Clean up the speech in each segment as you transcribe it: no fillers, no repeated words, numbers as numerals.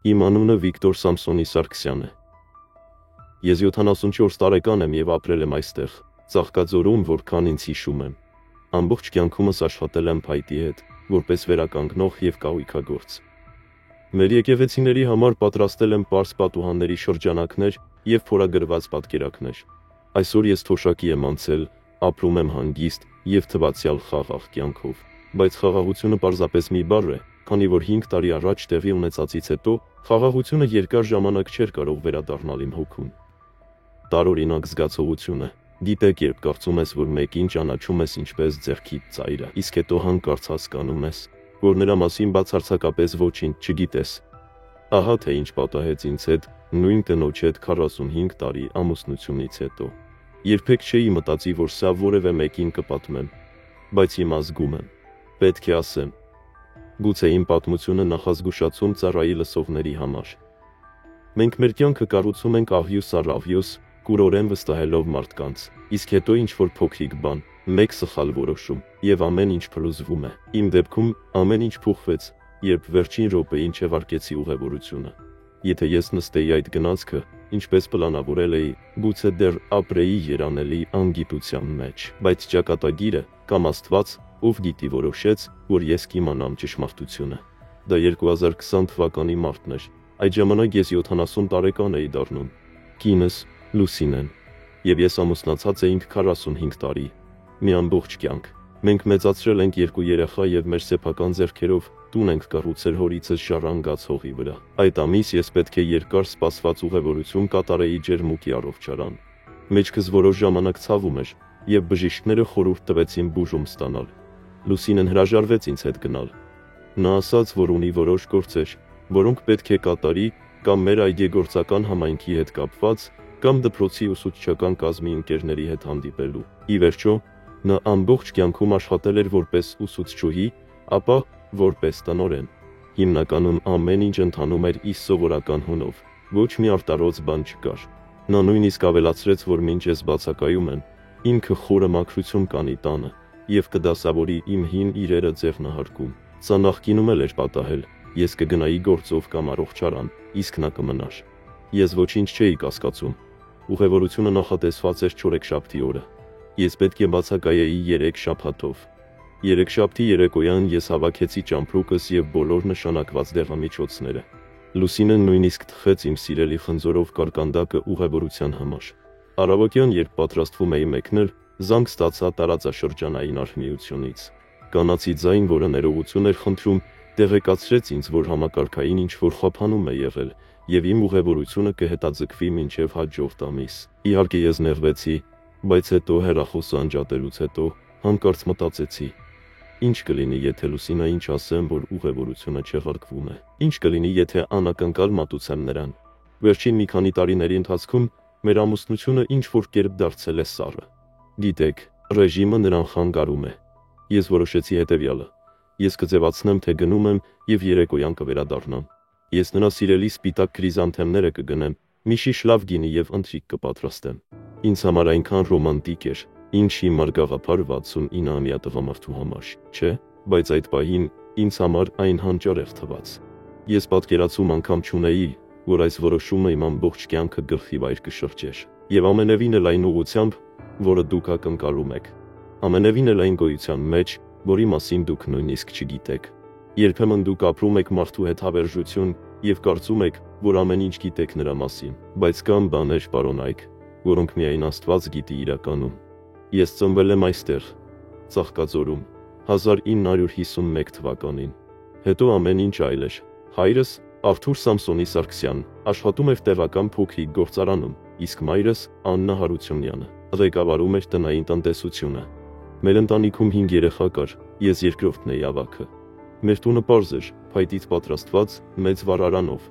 Իմ անունը Վիկտոր Սամսոնի Սարգսյան է։ Ես 74 տարեկան եմ եւ ապրել եմ այստեղ, Ծաղկաձորում, որքան ինձ հիշում եմ։ Ամբողջ կյանքումս աշխատել եմ փայտի հետ, որպես վերականգնող եւ կահույքագործ։ Մեր եկեղեցիների համար պատրաստել եմ պարզ պատուհանների շրջանակներ եւ փորագրված պատկերակներ։ Այսօր ես թոշակի եմ անցել, ապրում եմ հանգիստ եւ թվացial խաղաղ կյանքով, բայց խաղաղությունը պարզապես մի բառ է, քանի որ 5 տարի առաջ տեղի ունեցածից հետո խաղաղությունը երկար ժամանակ չէր կարող վերադառնալ իմ հոգուն։ Տարօրինակ զգացողություն է։ Գիտեք, երբ կարծում ես, որ մեկին ճանաչում ես ինչպես ձեռքիդ ծայրը, իսկ հետո հանկարծ հասկանում ես, որ նրա մասին բացարձակապես ոչինչ չգիտես։ Ահա թե ինչ պատահեց ինձ հետ նույն կնոջ հետ 45 տարի ամուսնությունից հետո։ Երբեք չէի մտածի, որ սա որևէ մեկին կպատմեմ, բայց հիմա զգում եմ։ Պետք է ասեմ։ Գուցե իմ պատմությունը նախազգուշացում ծառայի լսողների համար։ Մենք մեր կյանքը կառուցում ենք աղյուս առ աղյուս, կուրորեն վստահելով մարդկանց, իսկ հետո ինչ-որ փոքրիկ բան, մեկ սխալ որոշում, եւ ամեն ինչ փլուզվում է։ Իմ դեպքում ամեն ինչ փոխվեց, երբ վերջին րոպեին չեղարկեցի ուղևորությունը։ Եթե ես նստեի այդ գնացքը, ինչպես պլանավորել էի, գուցե դեռ ապրեի երանելի անգիտության մեջ, բայց ճակատագիրը կամ Աստված, ով գիտի, որոշեց, որ ես կիմանամ ճշմարտությունը։ Դա 2020 թվականի մարտն էր։ Այդ ժամանակ ես 70 տարեկան էի դառնում։ Կինս Լուսինեն եւ ես ամուսնացած էինք 45 տարի։ Մի ամբողջ կյանք։ Մենք մեծացրել ենք 2 երեխա եւ մեր սեփական ձեռքերով տուն ենք կառուցել հորիցս ժառանգած հողի վրա։ Այդ ամիս ես պետք է երկար սպասված ուղևորություն կատարեի ջերմուկի առողջարան։ Մեջքս որոշ ժամանակ ցավում էր եւ բժիշկները խորհուրդ տվեցին բուժում ստանալ։ Լուսինեն հրաժարվեց ինձ հետ գնալ։ Նա ասաց, որ ունի որոշ գործեր, որոնք պետք է կատարի կամ մեր այգեգործական համայնքի հետ կապված, կամ դպրոցի ուսուցչական կազմի ընկերների հետ հանդիպելու։ Ի վերջո, նա ամբողջ կյանքում աշխատել էր որպես ուսուցչուհի, ապա որպես տնօրեն։ Հիմնականում ամեն ինչ ընթանում էր իր սովորական հունով, ոչ մի արտարոց բան չկար։ Նա նույնիսկ ավելացրեց, որ մինչ ես բացակայում եմ, ինքը խորը մաքրություն կանի տանը եւ կդասավորի իմ հին իրերը ձեռնահարկում։ Սա նախկինում էլ էր պատահել։ Ես կգնայի գործով կամ առողջարան, իսկ նա կմնար։ Ես ոչինչ չէի կասկածում։ Ուղևորությունը նախատեսված էր չորեքշաբթի օրը։ Ես պետք է բացակայեի 3 շաբաթով։ Երեքշաբթի երեկոյան ես հավաքեցի ճամպրուկս եւ բոլոր նշանակված դեղամիջոցները։ Լուսինեն նույնիսկ թխեց իմ սիրելի խնձորով կարկանդակը ուղևորության համար։ Առավոտյան, երբ պատրաստվում էի մեկնել, զանգ ստացա տարածաշրջանային արհմիությունից։ Կանացի ձայն, որը ներողություն էր խնդրում, տեղեկացրեց ինձ, որ համակարգային ինչ-որ խափանում է եղել եւ իմ ուղևորությունը կհետաձգվի մինչեւ հաջորդ ամիս։ Իհարկե ես նեղվեցի, բայց հետո հեռախոսը անջատելուց հետո հանկարծ մտածեցի. ինչ կլինի, եթե Լուսինային չասեմ, որ ուղևորությունը չեղարկվում է։ Ինչ կլինի, եթե անակնկալ մատուցեմ նրան։ Վերջին մի քանի տարիների ընթացքում մեր ամուսնությունը ինչ-որ կերպ դարձել է սառը։ Գիտեք, ռեժիմը նրան խանգարում է։ Ես որոշեցի հետևյալը. ես կձևացնեմ, թե գնում եմ եւ երեկոյան կվերադառնամ։ Ես նրա սիրելի սպիտակ քրիզանթեմները կգնեմ, մի շիշ լավ գինի եւ ընթրիք կպատրաստեմ։ Ինձ համար այնքան ռոմանտիկ էր, ինչ հիմար գաղափար 69-ամյա տղամարդու համար, չէ՞, բայց այդ պահին ինձ համար այն հանճարեղ թվաց։ Ես պատկերացում անգամ չունեի, որ այս որոշումը իմ ամբողջ կյանքը գլխի վայր կշրջեր, եւ ամենևին էլ այն ուղղությամբ, որը դուք ակնկալում եք։ Ամենևին էլ այն գոյության մեջ, որի մասին դուք նույնիսկ չգիտեք։ Երբեմն դուք ապրում եք մարդու հետ հավերժություն եւ կարծում եք, որ ամեն ինչ գիտեք նրա մասին, բայց կան բաներ, պարոնայք, որոնք միայն Աստված գիտի իրականում։ Ես ծնվել եմ այստեղ, Ծաղկաձորում, 1951 թվականին։ Հետո ամեն ինչ այլ էր։ Հայրս, Արթուր Սամսոնի Սարգսյան, աշխատում էր տեղական փոքրիկ գործարանում, իսկ մայրս, Աննա Հարությունյանը, ղեկավարում էր տնային տնտեսությունը։ Մեր ընտանիքում 5 երեխա կար, ես երկրորդն էի ավագը։ Մեր տունը պարզ էր, փայտից պատրաստված, մեծ վառարանով,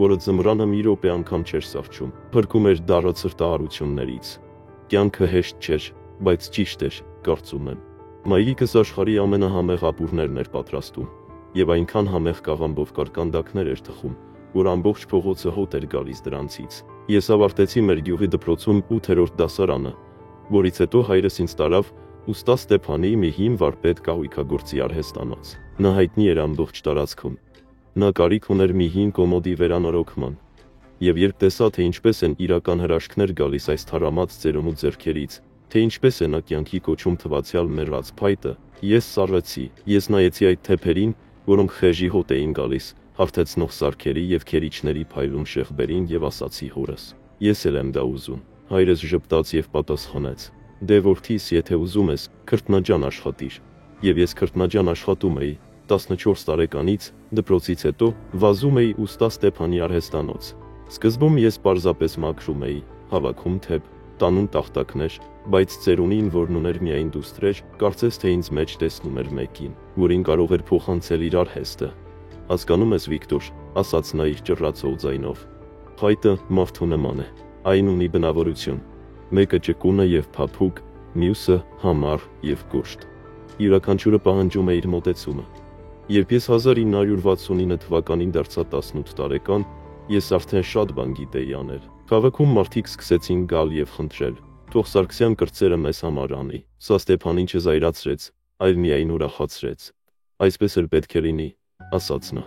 որը ձմռանը մի րոպե անգամ չէր սառչում, փրկում էր դառը ցրտահարություններից։ Կյանքը հեշտ չէր, բայց ճիշտ էր, կարծում եմ։ Մայրիկս աշխարհի ամենահամեղ ապուրներն էր պատրաստում, եւ այնքան համեղ կաղամբով կարկանդակներ էր թխում, որ ամբողջ փողոցը հոտ էր գալիս դրանցից։ Ես ավարտեցի մեր գյուղի դպրոցում 8-րդ դասարանը, որից հետո հայրս ինձ տարավ ուստա Ստեփանի մի հին վարպետ կահույքագործի արհեստանոց։ Նա հայտնի էր ամբողջ տարածքում։ Նա կարիք ուներ մի հին կոմոդի վերանորոգման։ Եվ երբ տեսա, թե ինչպես են իրական հրաշքներ գալիս այս թարամած ծերունու ձեռքերից, թե ինչպես է նա կյանքի կոչում թվացյալ մեռած փայտը, ես սառեցի, ես նայեցի այդ թեփերին, որոնք խեժի հոտ էին գալիս, հարթեցնող սարքերի եւ քերիչների փայլուն շեղբերին եւ ասացի հորս. ես էլ եմ դա ուզում։ Հայրս ժպտաց եւ պատասխանեց. դե որդիս, եթե ուզում ես, քրտնաջան աշխատիր։ Եվ ես քրտնաջան աշխատում էի, 14 տարեկանից, դպրոցից հետո, վազում էի ուստա Ստեփանի արհեստանոց։ Սկզբում ես պարզապես մաքրում էի, հավաքում թեփ, տանում տախտակներ, բայց ծերունին, որն ուներ միայն դուստրեր, կարծես թե ինձ մեջ տեսնում էր մեկին, որին կարող էր փոխանցել իր արհեստը։ Հասկանում ես, Վիկտոր, ասաց նա իր ճռռացող ձայնով, փայտը մարդու նման է, այն ունի բնավորություն։ Մեկը ճկուն է եւ փափուկ, մյուսը համառ եւ կոշտ։ Յուրաքանչյուրը պահանջում է իր մոտեցումը։ Երբ ես 1969 թվականին դարձա 18 տարեկան, ես արդեն շատ բան գիտեի անել։ Քաղաքում մարդիկ սկսեցին գալ եւ խնդրել. թող Սարգսյան կրծերը մեզ համար անի։ Սա Ստեփանին չզայրացրեց, այլ միայն ուրախացրեց։ Այսպես էլ պետք է լինի, ասաց նա։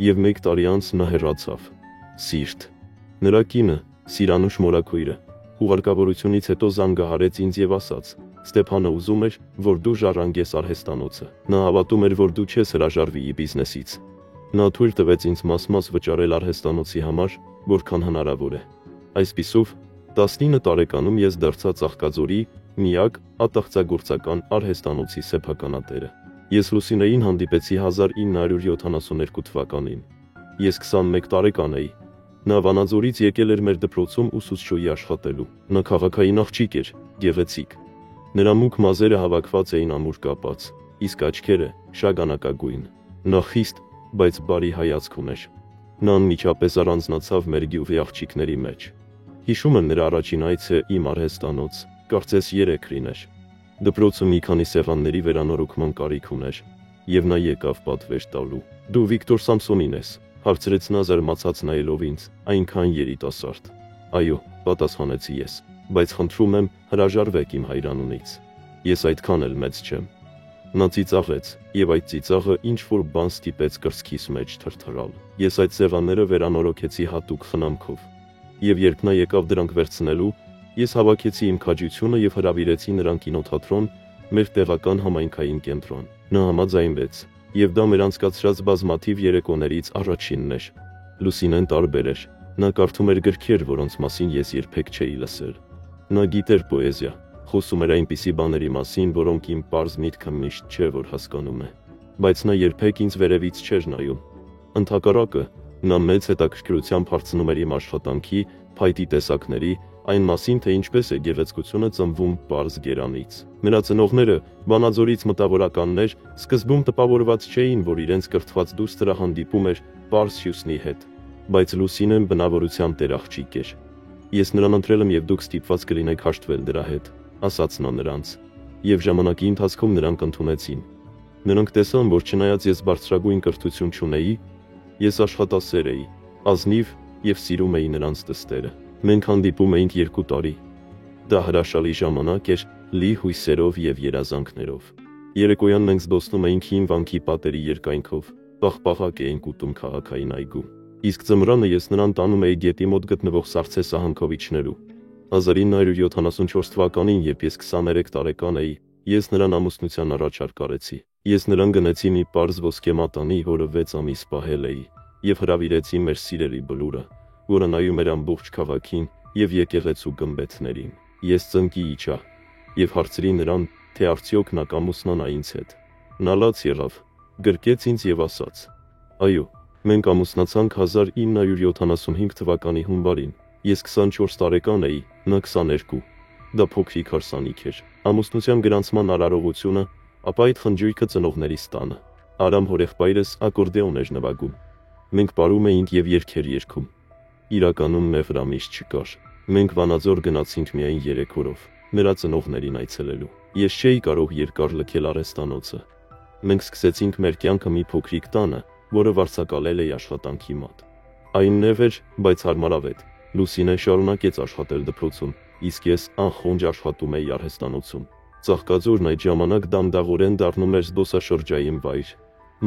Եվ 1 տարի անց նա հեռացավ։ Սիրտ։ Նրա կինը, Սիրանուշ մորաքույրը, հուղարկավորությունից հետո զանգահարեց ինձ եւ ասաց. Ստեփանը ուզում էր, որ դու ժառանգես արհեստանոցը։ Նա հավատում էր, որ դու չես հրաժարվի բիզնեսից։ Նա թույլ տվեց ինձ մաս-մաս վճարել արհեստանոցի համար, որքան հնարավոր է։ Այսպիսով, 19 տարեկանում ես դարձա Ծաղկաձորի միակ ատաղծագործական արհեստանոցի սեփականատերը։ Ես Լուսինեին հանդիպեցի 1972 թվականին։ Ես 21 տարեկան էի։ Նա Վանաձորից եկել էր մեր դպրոցում ուսուցչուհի աշխատելու։ Նա քաղաքային աղջիկ էր, գեղեցիկ։ Նրա մուգ մազերը հավաքված էին ամուր կապած, իսկ աչքերը շագանակագույն։ Նա խիստ, բայց բարի հայացք ուներ։ Նա անմիջապես առանձնացավ մեր գյուղի աղջիկների մեջ։ Հիշում եմ նրա առաջին այցը իմ արհեստանոց, կարծես 3 լիներ։ Դպրոցը մի քանի սեղանների վերանորոգման կարիք ուներ, եւ նա եկավ պատվեր տալու։ Դու Վիկտոր Սամսոնին ես, հարցրեց նա զարմացած նայելով ինձ, այնքան երիտասարդ։ Այո, պատասխանեցի ես, բայց խնդրում եմ, հրաժարվեք իմ հայրանունից։ Ես այդքան էլ մեծ չեմ։ Նա ծիծաղեց, եւ այդ ծիծաղը ինչ-որ բան ստիպեց կրծքիս մեջ թրթռալ։ Ես այդ սեղանները վերանորոգեցի հատուկ խնամքով։ Եվ երբ նա եկավ դրանք վերցնելու, ես հավաքեցի իմ քաջությունը եւ հրավիրեցի նրան կինոթատրոն, մեր տեղական համայնքային կենտրոն։ Նա համաձայնվեց, եւ դա մեր անցկացրած բազմաթիվ երեկոներից առաջինն էր։ Լուսինեն տարբեր էր։ Նա կարդում էր գրքեր, որոնց մասին ես երբեք չէի լսել։ Նա գիտեր պոեզիա, խոսում էր այնպիսի բաների մասին, որոնք իմ պարզ միտքը միշտ չէ, որ հասկանում է։ Բայց նա երբեք ինձ վերևից չէր նայում։ Ընդհակառակը, նա մեծ հետաքրքրությամբ հարցնում էր իմ աշխատանքի, փայտի տեսակների, այն մասին, թե ինչպես է գեղեցկությունը ծնվում պարզ գերանից։ Նրա ծնողները, Վանաձորից մտավորականներ, սկզբում տպավորված չէին, որ իրենց կրթված դուստրը հանդիպում էր պարզ հյուսնի հետ, բայց Լուսինեն բնավորության տերաղջիկ էր։ Ես նրան ընտրել եմ եւ դուք ստիպված կլինեք հաշտվել դրա հետ, ասաց նա նրանց, եւ ժամանակի ընթացքում նրանք ընդունեցին։ Նրանք տեսան, որ չնայած ես բարձրագույն կրթություն չունեի, ես աշխատասեր էի, ազնիվ եւ սիրում էի նրանց դստերը։ Մենք հանդիպում էինք 2 տարի։ Դա հրաշալի ժամանակ էր, լի հույսերով եւ երազանքներով։ Երեկոյան մենք զբոսնում էինք հին վանքի պատերի երկայնքով, պաղպաղակ էինք ուտում քաղաքային այգում։ Իսկ ձմռանը ես նրան տանում էի գետի մոտ գտնվող Սառցե սահանքով իջնելու։ 1974 թվականին, երբ ես 23 տարեկան էի, ես նրան ամուսնության առաջարկ արեցի։ Ես նրան գնեցի մի պարզ ոսկե մատանի, որը 6 ամիս պահել էի, եւ հրավիրեցի մեր սիրելի բլուրը, որը նայում էր ամբողջ քաղաքին եւ եկեղեցու գմբեթներին։ Ես ծնկի իջա եւ հարցրի նրան, թե արդյոք նա կամուսնանա ինձ հետ։ Նա լաց եղավ, գրկեց ինձ եւ ասաց. Այո, մենք ամուսնացանք 1975 թվականի հունվարին։ Ես 24 տարեկան էի, նա 22։ Դա փոքրիկ հարսանիք էր։ Ամուսնության գրանցման արարողությունը, ապա այդ խնջույքը ծնողներիս տանը։ Արամ հորեղբայրս ակորդեոն էր նվագում։ Մենք պարում էինք եւ երգեր երգում։ Իրականում մեղրամիջ չկար։ Մենք Վանաձոր գնացինք միայն 3 օրով, նրա ծնողներին այցելելու։ Ես չէի կարող երկար լքել արհեստանոցը։ Մենք սկսեցինք մեր կյանքը մի փոքրիկ տանը, որը վարձակալել էի աշխատանքի մոտ։ Այն նեղ էր, բայց հարմարավետ։ Լուսինեն շարունակեց աշխատել դպրոցում, իսկ ես անխոնջ աշխատում էի արհեստանոցում։ Ծաղկաձորն այդ ժամանակ դանդաղորեն դառնում էր զբոսաշրջային վայր։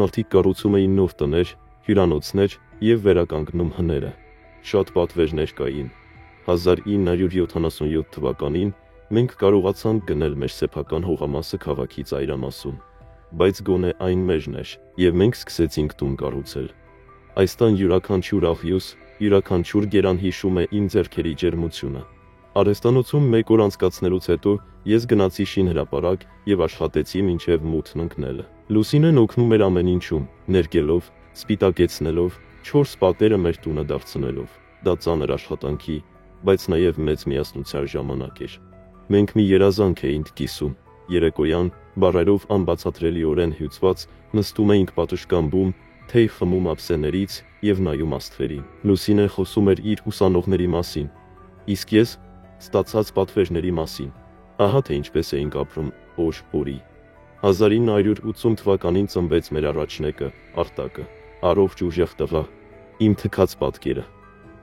Մարդիկ կառուցում էին նոր տներ, հյուրանոցներ և վերականգնում հները։ Շատ պատվերներ կային։ 1977 թվականին մենք կարողացանք գնել մեր սեփական հողամասը քաղաքի ծայրամասում, բայց գոնե այն մեջն էր, և մենք սկսեցինք տուն կառուցել։ Այս տան յուրաքանչյուր աղյուս, յուրաքանչյուր գերան հիշում է իմ ձեռքերի ջերմությունը։ Արհեստանոցում 1 օր անցկացնելուց հետո ես գնացի շինհրապարակ և աշխատեցի մինչև մութն ընկնելը։ Լուսինեն օգնում էր ամեն ինչում, ներկելով, սպիտակեցնելով, 4 պատերը մեր տունը դարձնելով։ Դա ծանր աշխատանքի, բայց նաև մեծ միասնության ժամանակ էր։ Մենք մի երազանք էինք կիսում։ Երեկոյան, բառերով անբացատրելիորեն հյուծված, նստում էինք պատշգամբում, թեյ խմում ափսեներից և նայում աստղերին։ Լուսինեն խոսում էր իր ուսանողների մասին, իսկ ես ստացած պատվերների մասին։ Ահա թե ինչպես էինք ապրում օր-օրի։ 1980 թվականին ծնվեց մեր առաջնեկը, Արտակը, առողջ ուժեղ տղա, իմ թքած պատկերը։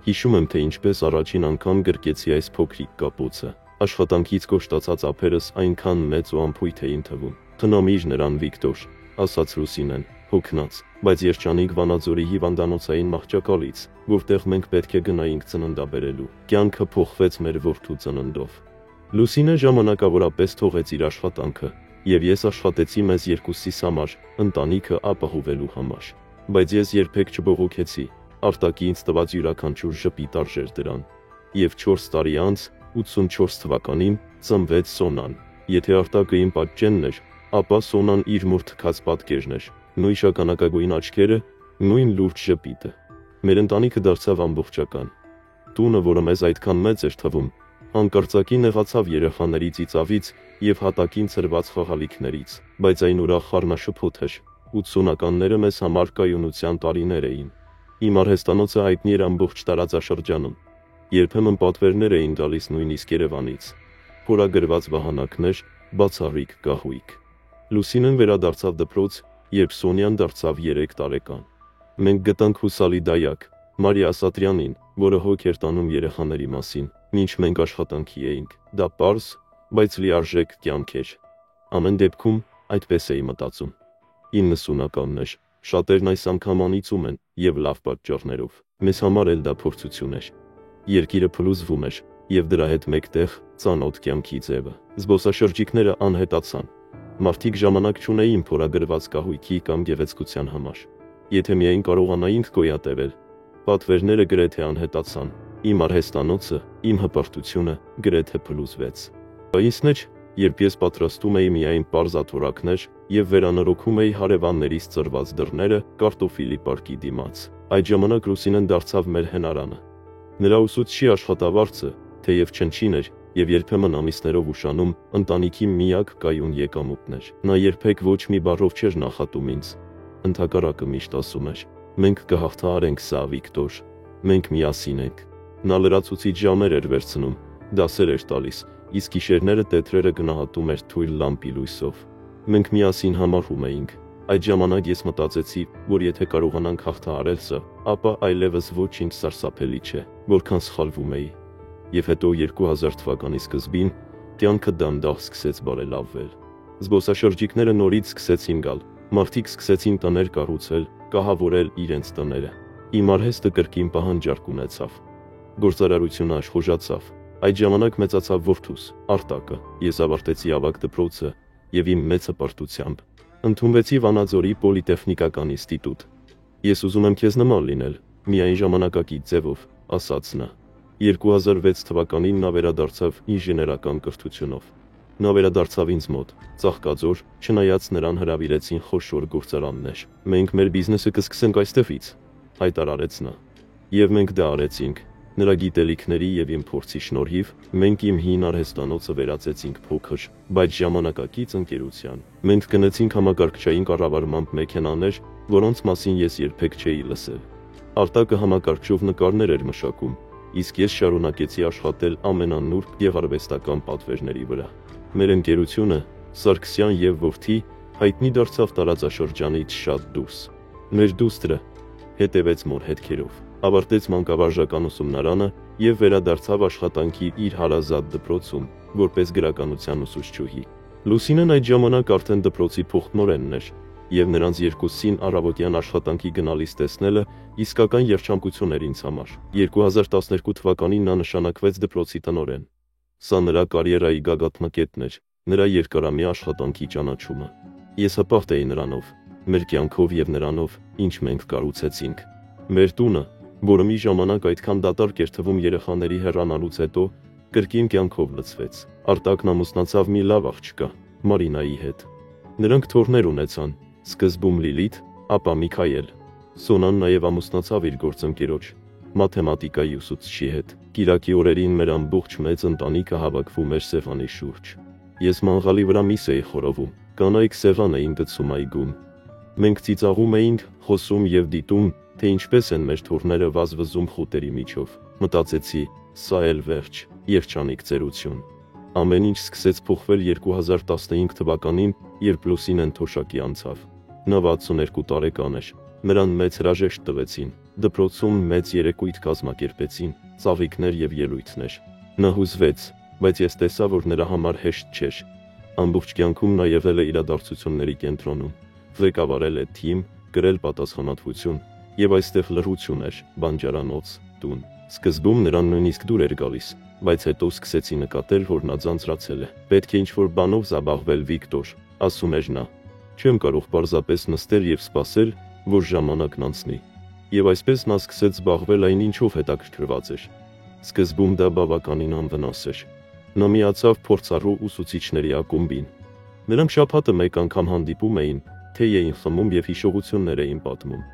Հիշում եմ, թե ինչպես առաջին անգամ գրկեցի այս փոքրիկ կապոցը։ Աշխատանքից կոշտացած ափերս այնքան մեծ ու անփույթ էին թվում։ «Խնամիր նրան, Վիկտոր», ասաց Լուսինեն, հոգնած, բայց երջանիկ Վանաձորի հիվանդանոցային մահճակալից, որտեղ մենք պետք է գնայինք ծննդաբերելու։ Կյանքը փոխվեց մեր որդու ծննդով։ Լուսինեն ժամանակավորապես թողեց իր աշխատանքը, և ես աշխատեցի մեզ երկուսիս համար, ընտանիքը ապահովելու համար։ Բայց ես երբեք չբողոքեցի, Արտակի ինձ տված յուրաքանչյուր ժպիտ արժեր դրան։ Եվ 4 տարի անց, 84 թվականին, ծնվեց Սոնան։ Եթե Արտակը իմ պատճենն էր, ապա Սոնան իր մոր թքած պատկերն էր, նույն շագանակագույն աչքերը, նույն լուրջ ժպիտը։ Մեր ընտանիքը դարձավ ամբողջական։ Տունը, որը մեզ այդքան մեծ էր թվում, հանկարծակի նեղացավ երեխաների ծիծաղից և հատակին ցրված խաղալիքներից, բայց այն ուրախ խառնաշփոթ էր։ 80-ականները մեզ համար կայունության տարիներ էին։ Իմ արհեստանոցը հայտնի էր ամբողջ տարածաշրջանում։ Երբեմն պատվերներ էին տալիս նույնիսկ Երևանից։ Փորագրված վահանակներ, բացառիկ կահույք։ Լուսինեն վերադարձավ դպրոց, երբ Սոնյան դարձավ 3 տարեկան։ Մենք գտանք հուսալի դայակ, Մարիա Ասատրյանին, որը հոգ էր տանում երեխաների մասին, մինչ մենք աշխատանքի էինք։ Դա պարզ, բայց լիարժեք կյանք էր։ Ամեն դեպքում, այդպես էի մտածում։ 90-ականներ, շատերն այս անգամ անիծում են, և լավ պատճառներով։ Մեզ համար էլ դա փորձություն էր։ Երկիրը փլուզվում էր, և դրա հետ մեկտեղ ծանոթ կյանքի ձևը։ Զբոսաշրջիկները անհետացան։ Մարդիկ ժամանակ չունեին փորագրված կահույքի կամ գեղեցկության համար։ Եթե միայն կարողանայինք գոյատևել, պատվերները գրեթե անհետացան։ Իմ արհեստանոցը, իմ հպարտությունը գրեթե փլուզվեց։ Պայիսն էր, երբ ես պատրաստում էի միայն պարզ աթոռակներ և վերանորոգում էի հարևաններից ծրված դռները կարտոֆիլի պարկի դիմաց։ Այդ ժամանակ Լուսինեն դարձավ մեր հենարանը։ Նրա ուսուցչի աշխատավարձը, թեև չնչին էր և երբեմն ամիսներով ուշանում, ընտանիքի միակ կայուն եկամուտն էր։ Նա երբեք ոչ մի բառով չէր նախատում ինձ։ Ընդհակառակը միշտ ասում էր. «Մենք կհաղթահարենք սա, Վիկտոր, մենք միասին ենք»։ Նա լրացուցիչ ժամեր էր վերցնում, դասեր էր տալիս, իսկ գիշերները տետրերը գնահատում էր թույլ լամպի լույսով։ Մենք միասին համարում էինք։ Այդ ժամանակ ես մտածեցի, որ եթե կարողանանք հաղթահարել սա, ապա այլևս ոչինչ սարսափելի չէ, որքան սխալվում էի։ Եվ հետո 2000 թվականի սկզբին կյանքը դանդաղ սկսեց բարելավվել։ Զբոսաշրջիկները նորից սկսեցին գալ, մարդիկ սկսեցին տներ կառուցել, կահավորել իրենց տները։ Իմ արհեստը կրկին պահանջարկ ունեցավ։ Գործարարությունը աշխուժացավ։ Այդ ժամանակ մեծացավ որդուս, Արտակը։ Ես ավարտեցի ավագ դպրոցը և իմ մեծ հպարտությամբ ընդունվեցի Վանաձորի պոլիտեխնիկական ինստիտուտ։ Ես ուզում եմ քեզ նման լինել, միայն ժամանակակից ձևով, ասաց նա։ 2006 թվականին նա վերադարձավ ինժեներական կրթությունով։ Նա վերադարձավ ինձ մոտ, Ծաղկաձոր, չնայած նրան հրավիրեցին խոշոր գործարաններ։ Մենք մեր բիզնեսը կսկսենք այստեղից, հայտարարեց նա։ Եվ մենք դա արեցինք։ Նրա գիտելիքների և իմ փորձի շնորհիվ մենք իմ հին արհեստանոցը վերածեցինք փոքր, բայց ժամանակակից ընկերության։ Մենք գնեցինք համակարգչային կառավարմամբ մեքենաներ, որոնց մասին ես երբեք չէի լսել։ Արտակը համակարգչով նկարներ էր մշակում, իսկ ես շարունակեցի աշխատել ամենանուրբ գեղարվեստական պատվերների վրա։ Մեր ընկերությունը, Սարգսյան և որդի, հայտնի դարձավ տարածաշրջանից շատ դուրս։ Մեր դուստրը հետևեց մոր հետքերով, ավարտեց մանկավարժական ուսումնարանը և վերադարձավ աշխատանքի իր հարազատ դպրոցում, որպես գրականության ուսուցչուհի։ Լուսինեն այդ ժամանակ արդեն դպրոցի փոխտնօրենն էր, եւ նրանց երկուսին առավոտյան աշխատանքի գնալիս տեսնելը իսկական երջանկություն էր ինձ համար։ 2012 թվականին նա նշանակվեց դպրոցի տնօրեն։ Սա նրա կարիերայի գագաթնակետն էր, նրա երկարամյա աշխատանքի ճանաչումը։ Ես հպարտ էի նրանով, մեր կյանքով եւ նրանով, ինչ մենք կառուցեցինք։ Մեր տունը, որը մի ժամանակ այդքան դատարկ էր թվում երեխաների հեռանալուց հետո, կրկին կյանքով լցվեց։ Արտակն ամուսնացավ մի լավ աղջկա, Մարինայի հետ։ Նրանք թոռներ ունեցան, սկզբում Լիլիթ, ապա Միքայել։ Սոնան նաև ամուսնացավ իր գործընկերոջ, մաթեմատիկայի ուսուցչի հետ։ Կիրակի օրերին մեր ամբողջ մեծ ընտանիքը հավաքվում էր սեղանի շուրջ։ Ես մանգալի վրա միս էի խորովում, կանայք սեղան էին գցում այգում։ Մենք ծիծաղում էինք, խոսում եւ դիտում, թե ինչպես են մեր թոռները վազվզում խոտերի միջով։ Մտածեցի, սա էլ վերջ, երջանիկ ծերություն։ Ամեն ինչ սկսեց փոխվել 2015 թվականին, երբ Լուսինեն թոշակի անցավ։ Նա 62 տարեկան էր, նրան մեծ հրաժեշտ տվեցին, դպրոցում մեծ երեկույթ կազմակերպեցին, ծաղիկներ եւ ելույթներ։ Նա հուզվեց, բայց ես տեսա, որ նրա համար հեշտ չէր։ Ամբողջ կյանքում նա եղել է իրադարձությունների կենտրոնում, ղեկավարել է թիմ, կրել պատասխանատվություն, եւ այստեղ լռություն էր, բանջարանոց, տուն։ Սկզբում նրան նույնիսկ դուր էր գալիս, բայց հետո սկսեցի նկատել, որ նա ձանձրացել է։ Պետք է ինչ-որ բանով զբաղվել, Վիկտոր, ասում էր նա։ Չեմ կարող պարզապես նստել եւ սպասել, որ ժամանակն անցնի։ Եվ այսպես նա սկսեց զբաղվել այն ինչով հետաքրքրված էր։ Սկզբում դա բավականին անվնաս էր։ Նա միացավ փորձառու ուսուցիչների ակումբին։ Նրանք շաբաթը մեկ անգամ հանդիպում էին, թե էին խմում եւ հիշողություններ էին պատմում։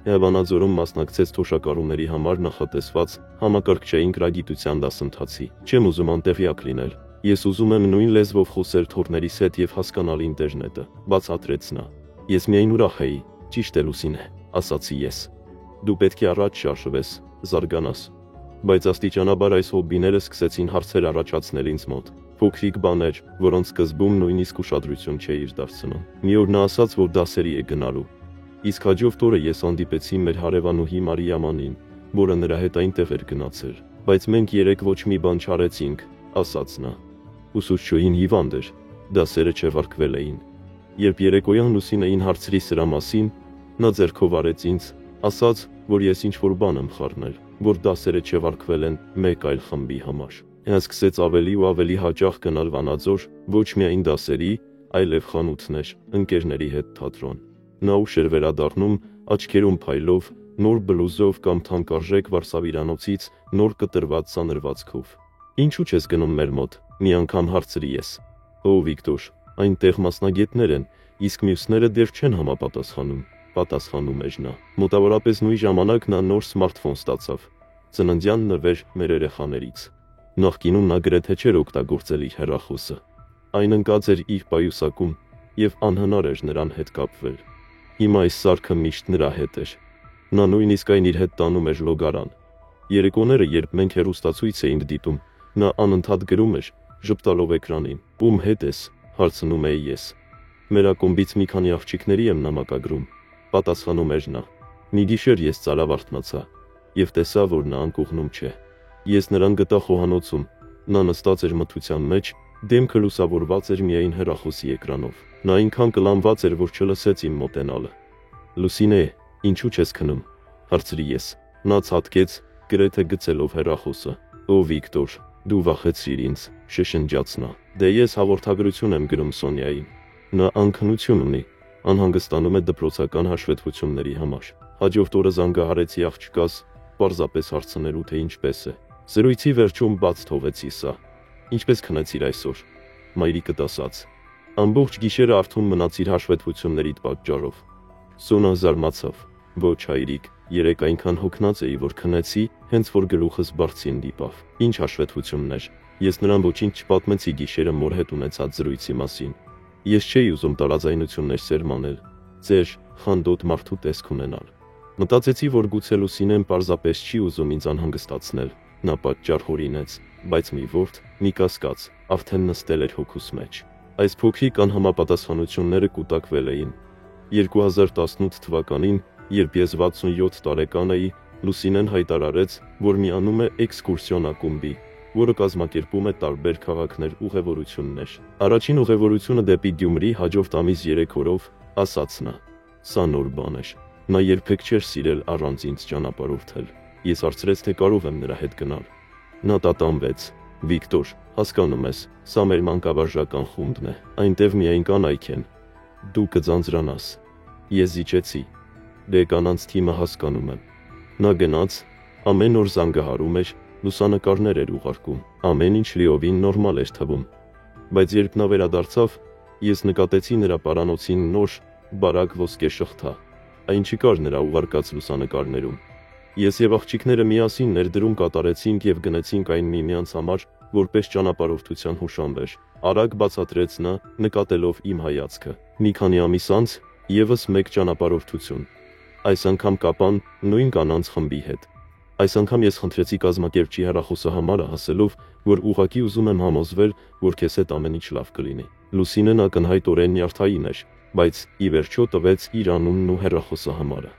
Վանաձորում մասնակցեց թոշակառուների համար նախատեսված համակարգչային գրագիտության դասընթացի։ Չեմ ուզում անտեղյակ լինել։ Ես ուզում եմ նույն լեզվով խոսել թոռներիս հետ եւ հասկանալ ինտերնետը, բացատրեց նա։ Ես միայն ուրախ էի, ճիշտ է Լուսինե, ասացի ես։ Դու պետք է առաջ շարժվես, զարգանաս։ Բայց աստիճանաբար այս հոբբիները սկսեցին հարցեր առաջացնել ինձ մոտ։ Փոքրիկ բաներ, որոնց սկզբում նույնիսկ ուշադրություն չէիր դարձնում։ Մի օր նա ասաց, որ դասերի է գնալու։ Իսկ հաջորդ օրը ես հանդիպեցի մեր հարևանուհի Մարիամանին, որը նրա հետ այնտեղ էր գնացել։ Բայց մենք երեք ոչ մի բան չարեցինք, ասաց նա։ Ուսուցչուհին հիվանդ էր, դասերը չեղարկվել էին։ Երբ երեկոյան Լուսինեին հարցրի սրա մասին, նա ձեռքով արեց ինձ, ասաց, որ ես ինչ-որ բան եմ խառնել, որ դասերը չեղարկվել են մեկ այլ խմբի համար։ Նա սկսեց ավելի ու ավելի հաճախ գնալ Վանաձոր, ոչ միայն դասերի, այլև խանութներ, ընկերների հետ թատրոն։ Նա ուշ էր վերադառնում, աչքերում փայլով, նոր բլուզով կամ թանկարժեք վարսավիրանոցից նոր կտրված սանրվածքով։ Ինչու՞ չես գնում մեր մոտ, մի անգամ հարցրի ես։ Ո Վիկտոր, այնտեղ մասնագետներ են, իսկ մյուսները դեռ չեն համապատասխանում, պատասխանում էր նա։ Մոտավորապես նույն ժամանակ նա նոր սմարթֆոն ստացավ, ծննդյան նվեր մեր երեխաներից։ Նախկինում նա գրեթե չէր օգտագործել իր հեռախոսը։ Այն ընկած էր իր պայուսակում եւ անհնար էր նրան հետ կապվել։ Հիմա այս սարքը միշտ նրա հետ էր։ Նա նույնիսկ այն իր հետ տանում էր լոգարան։ Երեկոները, երբ մենք հեռուստացույց էինք դիտում, նա անընդհատ գրում էր, ժպտալով էկրանին։ Ում հետ ես, հարցնում էի ես։ Մեր ակումբից մի քանի աղջիկների եմ նամակագրում, պատասխանում էր նա։ Մի գիշեր ես ծարավարթնացա եւ տեսա, որ նա անկողնում չէ։ Ես նրան գտա խոհանոցում, նա նստած էր մթության մեջ, դեմքը լուսավորված էր միայն հեռախոսի էկրանով։ Նա այնքան կլանված էր, որ չլսեց իմ մոտենալը։ Լուսինե, ինչու չես քնում, հարցրի ես։ Նա ցատկեց, գրեթե գցելով հեռախոսը։ Ո Վիկտոր, դու վախեցրիր ինձ, շշնջաց նա։ Դե ես հաղորդագրություն եմ գրում Սոնյային։ Նա անքնություն ունի, անհանգստանում է դպրոցական հաշվետվությունների համար։ Հաջորդ օրը զանգահարեցի աղջկաս, պարզապես հարցնելու, թե ինչպես է։ Զրույցի վերջում բաց թողեցի սա։ Ինչպես քնեցիր այսօր, մայրիկդ ասաց։ Ամբողջ գիշերը արթուն մնացիր հաշվետվություններիդ պատճառով։ Սոնան զարմացավ։ Ոչ հայրիկ, երեկ այնքան հոգնած էի, որ քնեցի, հենց որ գլուխս բարձին դիպավ։ Ինչ հաշվետվություններ։ Ես նրան ոչինչ չպատմեցի գիշերը մոր հետ ունեցած զրույցի մասին։ Ես չէի ուզում տարաձայնություններ սերմանել, ձեր խանդոտ մարդու տեսք ունենալ։ Մտածեցի, որ գուցե Լուսինեն պարզապես չի ուզում ինձ անհանգստացնել։ Նա պատճառ հորինեց, բայց մի ворդ, մի կասկած, արդեն նստել էր հոգուս մեջ։ Այս փոքրիկ անհամապատասխանությունները կուտակվել էին։ 2018 թվականին, երբ ես 67 տարեկան էի, Լուսինեն հայտարարեց, որ միանում է էքսկուրսիոն ակումբի, որը կազմակերպում է տարբեր քաղաքներ ուղևորություններ։ Առաջին ուղևորությունը դեպի Գյումրի հաջորդ ամիս 3 օրով, ասաց նա։ Սա նոր բան էր։ Նա երբեք չէր սիրել առանց ինձ ճանապարհորդել։ Ես հարցրեց, թե կարող եմ նրա հետ գնալ։ Նա տատանվեց. «Վիկտոր, հասկանում ես, սա մեր մանկավարժական խումբն է, այնտեղ միայն կանայք են։ Դու կձանձրանաս»։ Ես զիջեցի. «Դե կանանց թիմը հասկանում եմ»։ Նա գնաց, ամեն օր զանգահարում էր, լուսանկարներ էր ուղարկում, ամեն ինչ լիովին նորմալ էր թվում։ Բայց երբ նա վերադարձավ, ես նկատեցի նրա պարանոցին նոր, բարակ ոսկե շղթա։ Այն չկար նրա ուղարկած լուսանկարներում։ Ես եւ աղջիկները միասին ներդրում կատարեցինք եւ գնացինք այն միմյանց համար, որպես ճանապարհորդության հուշանվեր։ Արագ բացատրեց նա, նկատելով իմ հայացքը։ Մի քանի ամիս անց եւս մեկ ճանապարհորդություն։ Այս անգամ կապան նույն կանանց խմբի հետ։ Այս անգամ ես խնդրեցի կազմակերպչի հեռախոսահամարը, ասելով, որ ուղղակի ուզում եմ համոզվել, որ քեզ հետ ամեն ինչ լավ կլինի։ Լուսինեն ակնհայտորեն նյարդային էր, բայց ի վերջո տվեց իր անունն ու հեռախոսահամարը։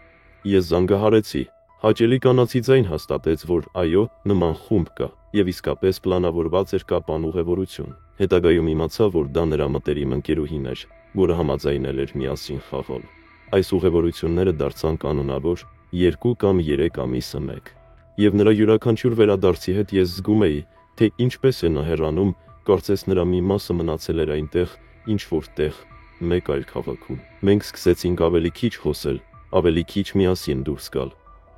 Ես զանգահարեցի։ Հաճելի կանացի ձայն հաստատեց, որ այո, նման խումբ կա, եւ իսկապես պլանավորված էր կապան ուղևորություն։ Հետագայում իմացա, որ դա նրա մտերիմ ընկերուհին էր, որը համաձայնել էր միասին խաղալ։ Այս ուղևորությունները դարձան կանոնավոր 2 կամ 3 ամիսը մեկ։ Եվ նրա յուրաքանչյուր վերադարձի հետ ես զգում էի, թե ինչպես է նա հեռանում, կարծես նրա մի մասը մնացել էր այնտեղ, ինչ որ տեղ, մեկ այլ քաղաքում։ Մենք սկսեցինք ավելի քիչ խոսել, ավելի քիչ միասին դուրս գալ։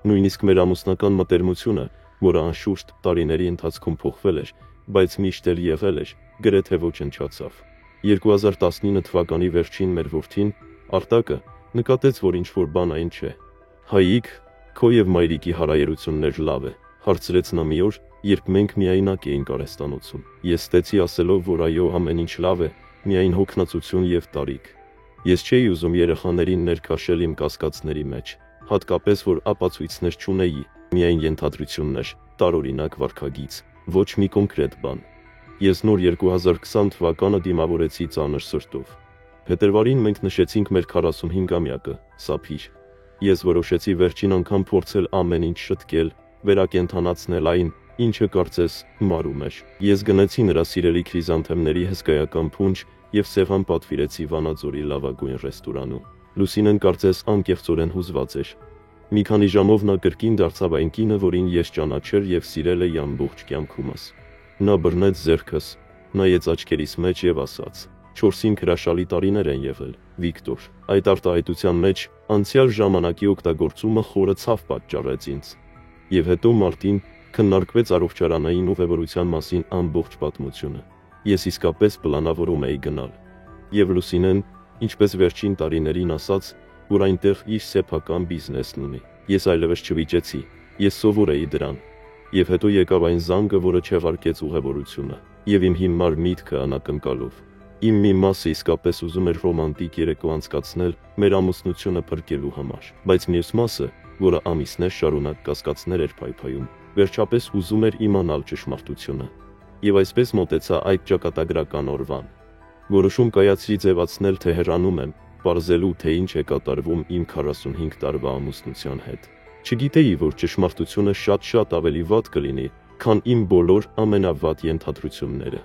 Նույնիսկ մեր ամուսնական մտերմությունը, որը անշուշտ տարիների ընթացքում փոխվել էր, բայց միշտ էլ եղել էր, գրեթե ոչնչացավ։ 2019 թվականի վերջին մեր որդին, Արտակը, նկատեց, որ ինչ-որ բան այն չէ։ «Հայիկ, քո եւ մայրիկի հարայերություններ լավ է», հարցրեց նա մի օր, երբ մենք միայնակ էինք արհեստանոցում։ Ես ստեցի ասելով, որ այո, ամեն ինչ լավ է, միայն հոգնածություն եւ տարիք։ Ես չէի ուզում երեխաներին ներքաշել իմ կասկածների մեջ, հատկապես որ ապացույցներ չունեի, միայն ենթադրություններ, տարօրինակ վարքագիծ, ոչ մի կոնկրետ բան։ Ես նոր 2020 թվականը դիմավորեցի ծանր սրտով։ Փետրվարին մենք նշեցինք մեր 45-ամյակը, սափիր։ Ես որոշեցի վերջին անգամ փորձել ամեն ինչ շտկել, վերակենդանացնել այն, ինչը կարծես մարում էր։ Ես գնացի նրա սիրելի քրիզանթեմների հսկայական փունջ եւ սեղան պատվիրեցի Վանաձորի լավագույն ռեստորանում։ Լուսինեն կարծես անկեղծորեն հուզված էր։ Մի քանի ժամով նա կրկին դարձավ այն կինը, որին ես ճանաչել եւ սիրել էի ամբողջ կյանքումս։ Նա բռնեց ձեռքս, նայեց աչքերիս մեջ եւ ասաց. «4-5 հրաշալի տարիներ են եղել, Վիկտոր։ Այդ արտահայտության մեջ անցյալ ժամանակի օգտագործումը խորը ցավ պատճառեց ինձ»։ Եվ հետո մարտին քննարկվեց առողջարանային ուղևորության մասին ամբողջ պատմությունը։ Ես իսկապես պլանավորում էի գնալ։ Եվ Լուսինեն, ինչպես վերջին տարիներին ասաց, որ այնտեղ իր սեփական բիզնեսն ունի։ Ես այլևս չվիճեցի, ես սովոր էի դրան։ Եվ հետո եկավ այն զանգը, որը չեղարկեց ուղևորությունը, եւ իմ հիմար միտքը անակնկալով։ Իմ մի մասը իսկապես ուզում էր ռոմանտիկ երեկո անցկացնել մեր ամուսնությունը փրկելու համար, բայց մյուս մասը, որը ամիսներ շարունակ կասկածներ էր փայփայում, վերջապես ուզում էր իմանալ ճշմարտությունը։ Եվ այսպես մոտեցա այդ ճակատագրական օրվան։ Որոշում կայացրի ձևացնել, թե հեռանում եմ, պարզելու, թե ինչ է կատարվում իմ 45 տարվա ամուսնության հետ։ Չգիտեի, որ ճշմարտությունը շատ ավելի վատ կլինի, քան իմ բոլոր ամենավատ ենթադրությունները։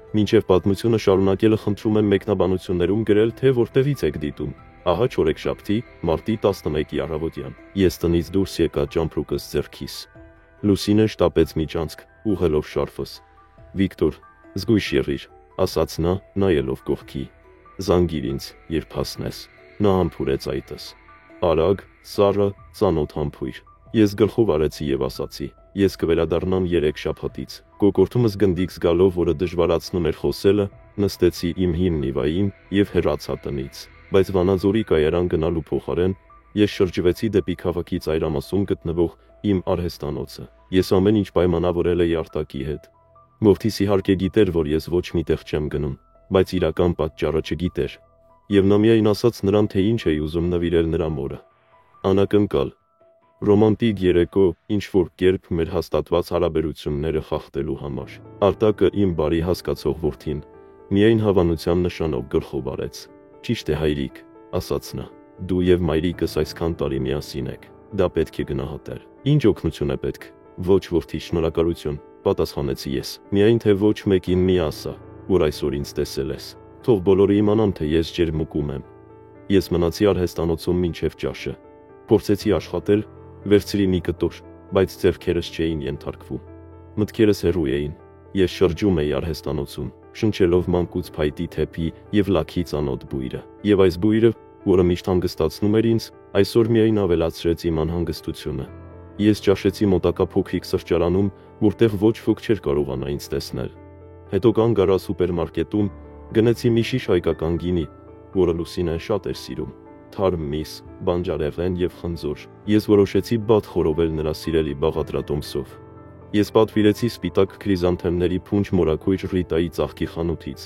Մինչև պատմությունը շարունակելը խնդրում եմ մեկնաբանություններում գրել, թե որտեղից եք դիտում։ Ահա չորեքշաբթի, մարտի 11-ի առավոտյան։ Ես տնից դուրս եկա ճամփրուկս ձեռքիս։ Լուսինեն շտապեց միջանցք, ուղղելով շարֆս։ «Վիկտոր, զգույշ եղիր», ասաց նա, նայելով կողքի։ «Զանգիր ինձ, երբ հասնես»։ Նա համբուրեց այտս։ Արագ, սառը, ծանոթ համբույր։ Ես գլխով արեցի եւ ասացի. «Ես կվերադառնամ 3 շաբաթից»։ Կոկորտումս գնդիկ զգալով, որը դժվարացնում էր խոսելը, նստեցի իմ հին Նիվային եւ հեռացա տնից։ Բայց Վանաձորի կայարան գնալու փոխարեն ես շրջվեցի դեպի քաղաքի ծայրամասում գտնվող իմ արհեստանոցը։ Ես ամեն ինչ պայմանավորել էի Արտակի հետ։ Որդիս իհարկե գիտեր, որ ես ոչ միտեղ չեմ գնում, բայց իրական պատճառը չգիտեր։ Եվ նա միայն ասաց նրան, թե ինչ էի ուզում նվիրել նրա մորը։ Անակնկալ, ռոմանտիկ երեկո, ինչ-որ կերպ մեր հաստատված հարաբերությունները խախտելու համար։ Արտակը, իմ բարի հասկացող որդին, միայն հավանության նշանով գլխով արեց։ «Ճիշտ է, հայրիկ», ասաց նա, «դու եւ մայրիկս այսքան տարի միասին եք, դա պետք է գնահատել»։ «Ինչ օգնություն է պետք»։ «Ոչ, որդի, շնորհակալություն», պատասխանեցի ես։ «Միայն թե ոչ մեկին մի ասա, որ այսօր ինձ տեսել ես։ Թող բոլորը իմանան, թե ես ջերմուկում եմ»։ Ես մնացի արհեստանոցում մինչև ճաշը։ Փորձեցի աշխատել, վերցրի մի կտոր, բայց ձեռքերս չէին ենթարկվում։ Մտքերս հեռու էին։ Ես շրջում էի արհեստանոցում, շնչելով մանկուց փայտի թեփի եւ լաքի ծանոթ բույրը։ Եվ այս բույրը, որը միշտ հանգստացնում էր ինձ, այսօր միայն ավելացրեց իմ անհանգստությունը։ Ես ճաշեցի մոտակա փոքրիկ սրճարանում, որտեղ ոչ ոք չէր կարողանա ինձ տեսնել։ Հետո կանգ առա սուպերմարկետում, գնեցի մի շիշ հայկական գինի, որը Լուսինեն շատ էր սիրում, թարմ միս, բանջարեղեն եւ խնձոր։ Ես որոշեցի բադ խորովել նրա սիրելի բաղադրատոմսով։ Ես պատվիրեցի սպիտակ քրիզանթեմների փունջ մորաքույր Ռիտայի ծաղկի խանութից։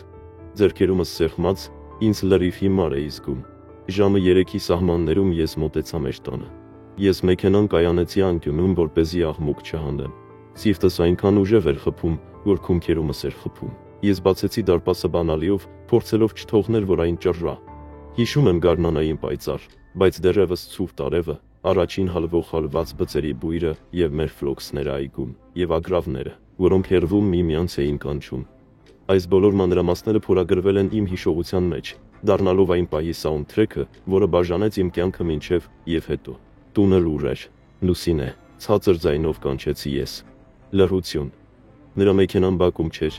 Ձեռքերումս սեղմած, ինձ լրիվ հիմար էի զգում։ Ժամը 3-ի սահմաններում ես մոտեցա մեր տանը։ Ես մեքենան կայանեցի անկյունում, որպեսզի աղմուկ չհանեմ։ Սիրտս այնքան ուժեղ էր խփում, որ քունքերումս էր խփում։ Ես բացեցի դարպասը բանալիով, փորձելով չթողնել, որ այն ճռռա։ Հիշում եմ գարնանային պայծառ, բայց դեռևս ցուրտ տարևը, առաջին հալվող հալված բծերի բույրը եւ մեր ֆլոքսները այգում, եւ ագրավները, որոնք հեռվում միմյանց էին կանչում։ Այս բոլոր մանրամասները փորագրվել են իմ հիշողության մեջ, դառնալով այն պահի սաունդթրեքը, որը բաժանեց իմ կյանքը մինչև եւ հետո։ Տունը լուր էր։ Լուսինե, ցածր ձայնով կանչեցի ես։ Լռություն։ Նրա մեքենան բակում չէր։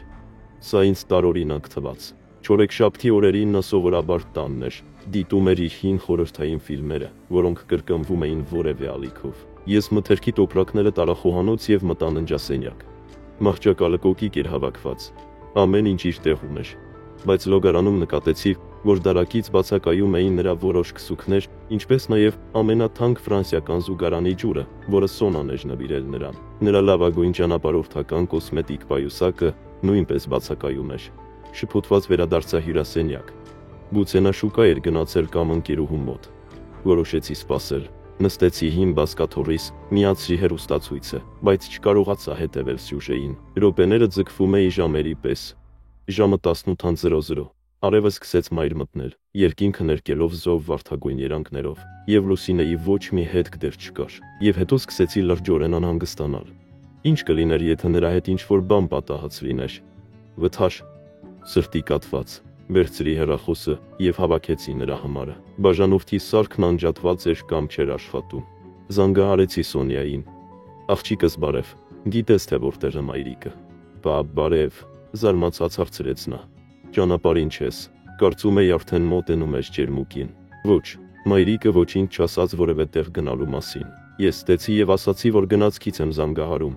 Սա ինձ տարօրինակ թվաց։ Չորեքշաբթի օրերին նա սովորաբար տանն էր, դիտում էր իր հին խորհրդային ֆիլմերը, որոնք կրկնվում էին որևէ ալիքով։ Ես մթերքի տոպրակները տարա խոհանոց եւ մտա ննջասենյակ։ Մահճակալը կոկիկ էր հավաքված։ Ամեն ինչ իր տեղում էր։ Բայց լոգարանում նկատեցի, որ դարակից բացակայում էին նրա որոշ քսուքներ, ինչպես նաև ամենաթանկ ֆրանսիական զուգարանի ջուրը, որը Սոնան էր նվիրել նրան։ Նրա լավագույն ճանապարհորդական կոսմետիկ պայուսակը նույնպես բացակայում էր։ Շփոթված վերադարձա հյուրասենյակ։ Գուցե նա շուկա էր գնացել կամ ընկերուհու մոտ։ Որոշեցի սպասել։ Նստեցի հին բազկաթոռիս, միացրի հեռուստացույցը, բայց չկարողացա հետևել սյուժեին։ Րոպեները ձգվում էի ժամերի պես։ Ժամը 18:00։ Արևը սկսեց մայր մտնել, երկինքը ներկելով զով վարդագույն երանգներով, եւ Լուսինեի ոչ մի հետք դեռ չկար։ Եվ հետո սկսեցի լրջորեն անհանգստանալ։ Ինչ կլիներ, եթե նրա հետ ինչ-որ բան պատահած լիներ։ Վթար, սրտի կաթված, վերցրի հեռախոսը եւ հավաքեցի նրա համարը։ Բաժանորդի սարքն անջատված էր կամ չէր աշխատում։ Զանգահարեցի Սոնյային։ Աղջիկս բարև, գիտես թե որտեղ է մայրիկը։ Բարև, զարմացած հարցրեց նա։ Ճանապարհին չես, կարծում էի արդեն մոտենում ես ջերմուկին։ Ոչ, մայրիկը ոչինչ չասաց որևէ տեղ գնալու մասին։ Ես ստեցի եւ ասացի, որ գնացքից եմ զանգահարում։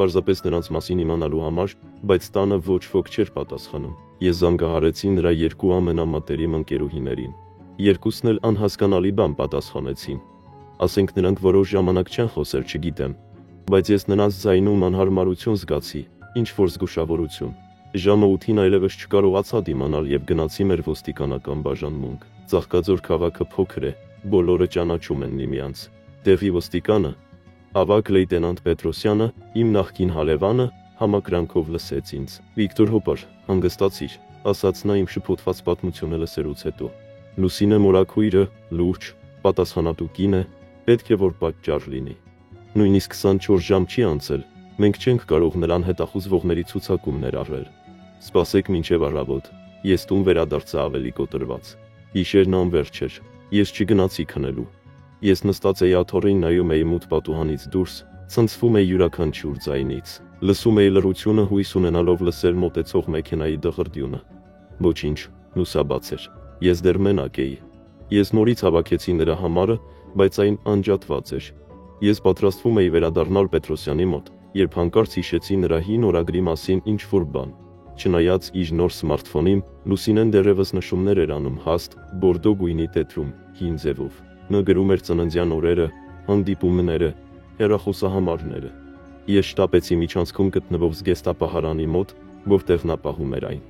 Պարզապես նրանց մասին իմանալու համար, բայց տանը ոչ ոք չէր պատասխանում։ Ես զանգահարեցի նրա երկու ամենամտերիմ ընկերուհիներին։ Երկուսն էլ անհասկանալի բան պատասխանեցին։ Ասենք նրանք որոշ ժամանակ չեն խոսել, չգիտեմ, բայց ես նրանց ձայնում անհարմարություն զգացի, ինչ որ զգուշավորություն։ Ժամը 8-ին այլևս չկարողացա դիմանալ եւ գնացի մեր ոստիկանական բաժանմունք։ Ծաղկաձոր քաղաքը փոքր է, բոլորը ճանաչում են միմյանց։ Տեղի ոստիկանը, ավագ լեյտենանտ Պետրոսյանը, իմ նախկին հալևանը, համակրանքով լսեց ինձ։ Վիկտոր Հոպար, հանգստացիր, ասաց նա իմ շփոթված պատմությունը լսելուց հետո։ Լուսինե մորաքույրը, լուրջ, պատասխանատու կին է, պետք է որ պատճառ լինի։ Նույնիսկ 24 ժամ չի անցել, մենք չենք կարող նրան հետախուզվողների ցուցակում ներառել։ Սպասեք մինչև առավոտ, ես տուն վերադարձա ավելի կոտրված։ Գիշերն անվերջ էր, ես չգնացի քնելու։ Ես նստած էի աթոռին, նայում էի մութ պատուհանից դուրս, ցնցվում էի յուրաքանչյուր ձայնից, լսում էի լռությունը, հույս ունենալով լսել մոտեցող մեքենայի դղրդյունը։ Ոչինչ, լուսաբաց էր։ Ես դեռ մենակ էի։ Ես նորից հավաքեցի նրա համարը, բայց այն անջատված էր։ Ես պատրաստվում էի վերադառնալ Պետրոսյանի մոտ, երբ հանկարծ հիշեցի նրա հին օրագրի մասին ինչ-որ բան։ Չնայած իր նոր սմարթֆոնին, Լուսինեն դեռևս նշումներ էր անում հաստ, բորդո գույնի տետրում, հին ձևով։ Նա գրում էր ծննդյան օրերը, հանդիպումները, հեռախոսահամարները։ Ես շտապեցի միջանցքում գտնվող զգեստապահարանի մոտ, որտեղ նա պահում էր այն։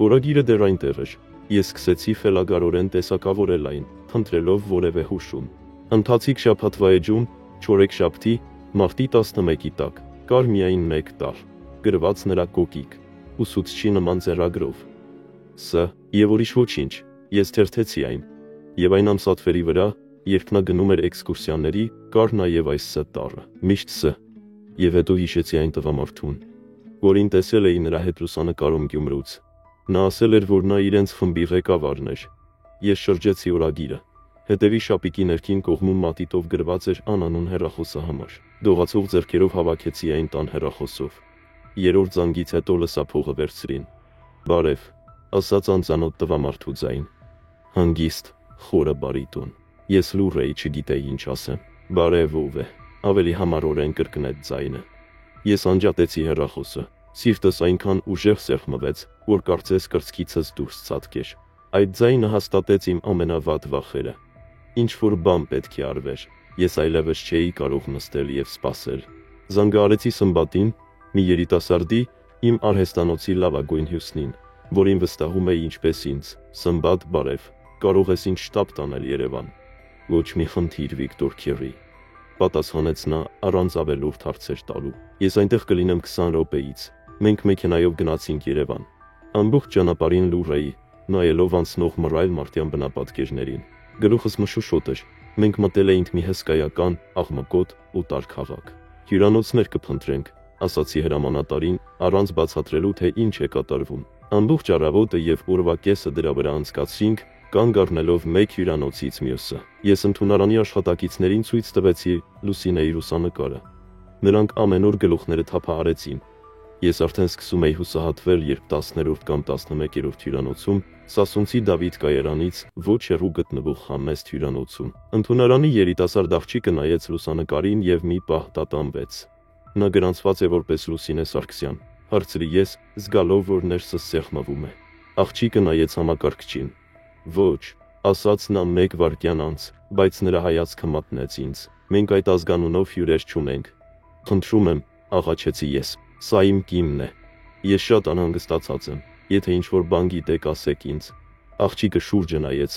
Օրագիրը դեռ այնտեղ էր։ Ես սկսեցի խելագարորեն տեսակավորել այն, խնդրելով որևէ հուշում։ Ընթացիկ շաբաթվա էջում, չորեքշաբթի, մարտի 11-ի տակ, կար միայն մեկ տառ, գրված նրա կոկիկ, ուսուցչի նման ձեռագրով։ Ս. Եվ ուրիշ ոչինչ, ես թերթեցի այն։ Եվ այն ամսաթվերի վրա, երբ նա գնում էր էքսկուրսիաների, կար նաև այս Ս տառը, միշտ Ս. Եվ հետո հիշեցի այն տղամարդուն, որին տեսել էի նրա հետ լուսանկարում Գյումրուց։ Նա ասել էր, որ նա իրենց խմբի ղեկավարն էր։ Ես շրջեցի օրագիրը։ Հետևի շապիկի ներքին կողմում մատիտով գրված էր անանուն հեռախոսահամար։ Դողացող ձեռքերով հավաքեցի այն տան հեռախոսով։ Երրորդ զանգից հետո լսափողը վերցրին։ «Բարև», ասաց անծանոթ տղամարդու ձայն։ Հանգիստ, խորը բարիտոն։ Ես լուռ էի, չգիտեի ինչ ասեմ։ «Բարև, ով է», ավելի համառորեն կրկնեց ձայնը։ Ես անջատեցի հեռախոսը։ Սիրտս այնքան ուժեղ սեղմվեց, որ կարծես կրծքիցս դուրս ցատկեր։ Այդ ձայնը հաստատեց իմ ամենավատ վախերը։ Ինչ-որ բան պետք է արվեր։ Ես այլևս չէի կարող նստել և սպասել։ Զանգը արեցի Սմբատին, մի երիտասարդի, իմ արհեստանոցի լավագույն հյուսնին, որին վստահում էի ինչպես ինձ։ «Սմբատ, բարև, կարող ես ինձ շտապ տանել Երևան»։ «Ոչ մի խնդիր, Վիկտոր Քերի», պատասխանեց նա առանց ավելորդ հարցեր տալու։ «Ես այնտեղ կլինեմ 20 րոպեից։ Մենք մեքենայով գնացինք Երևան»։ Ամբողջ ճանապարհին լուռ էի, նայելով անցնող մռայլ մարդյան բնապատկերներին։ Գլուխս մշուշոտ էր։ Մենք մտել էինք մի հսկայական, աղմկոտ ու տար քաղաք։ «Հյուրանոցներ կփնտրենք», ասացի հրամանատարին, առանց բացատրելու, թե ինչ է կատարվում։ Ամբողջ առավոտը և օրվա կեսը դրա վրա անցկացրինք, կանգ առնելով մեկ հյուրանոցից մյուսը։ Ես ընդունարանի աշխատակիցներին ցույց տվեցի Լուսինեի լուսանկարը։ Նրանք ամեն օր գլուխները թափահարեցին։ Ես արդեն սկսում էի հուսահատվել, երբ 10-րդ կամ 11-րդ հյուրանոցում, Սասունցի Դավիթ կայարանից ոչ հեռու գտնվող Համեստ հյուրանոցում, ընդունարանի երիտասարդ աղջիկը նայեց լուսանկարին և մի պահ տատանվեց։ «Նա գրանցված է որպես Լուսինե Սարգսյան», հարցրի ես, զգալով, որ ներսս սեղմվում է։ Աղջիկը նայեց համակարգչին։ «Ոչ», ասաց նա 1 վայրկյան անց, բայց նրա հայացքը մատնեց ինձ։ «Մենք այդ ազգանունով հյուրեր չունենք»։ «Խնդրում եմ», աղաչեցի ես, «սա իմ կինն է։ Ես շատ անհանգստացած եմ։ Եթե ինչ-որ բան գիտեք, ասեք ինձ»։ Աղջիկը շուրջը նայեց,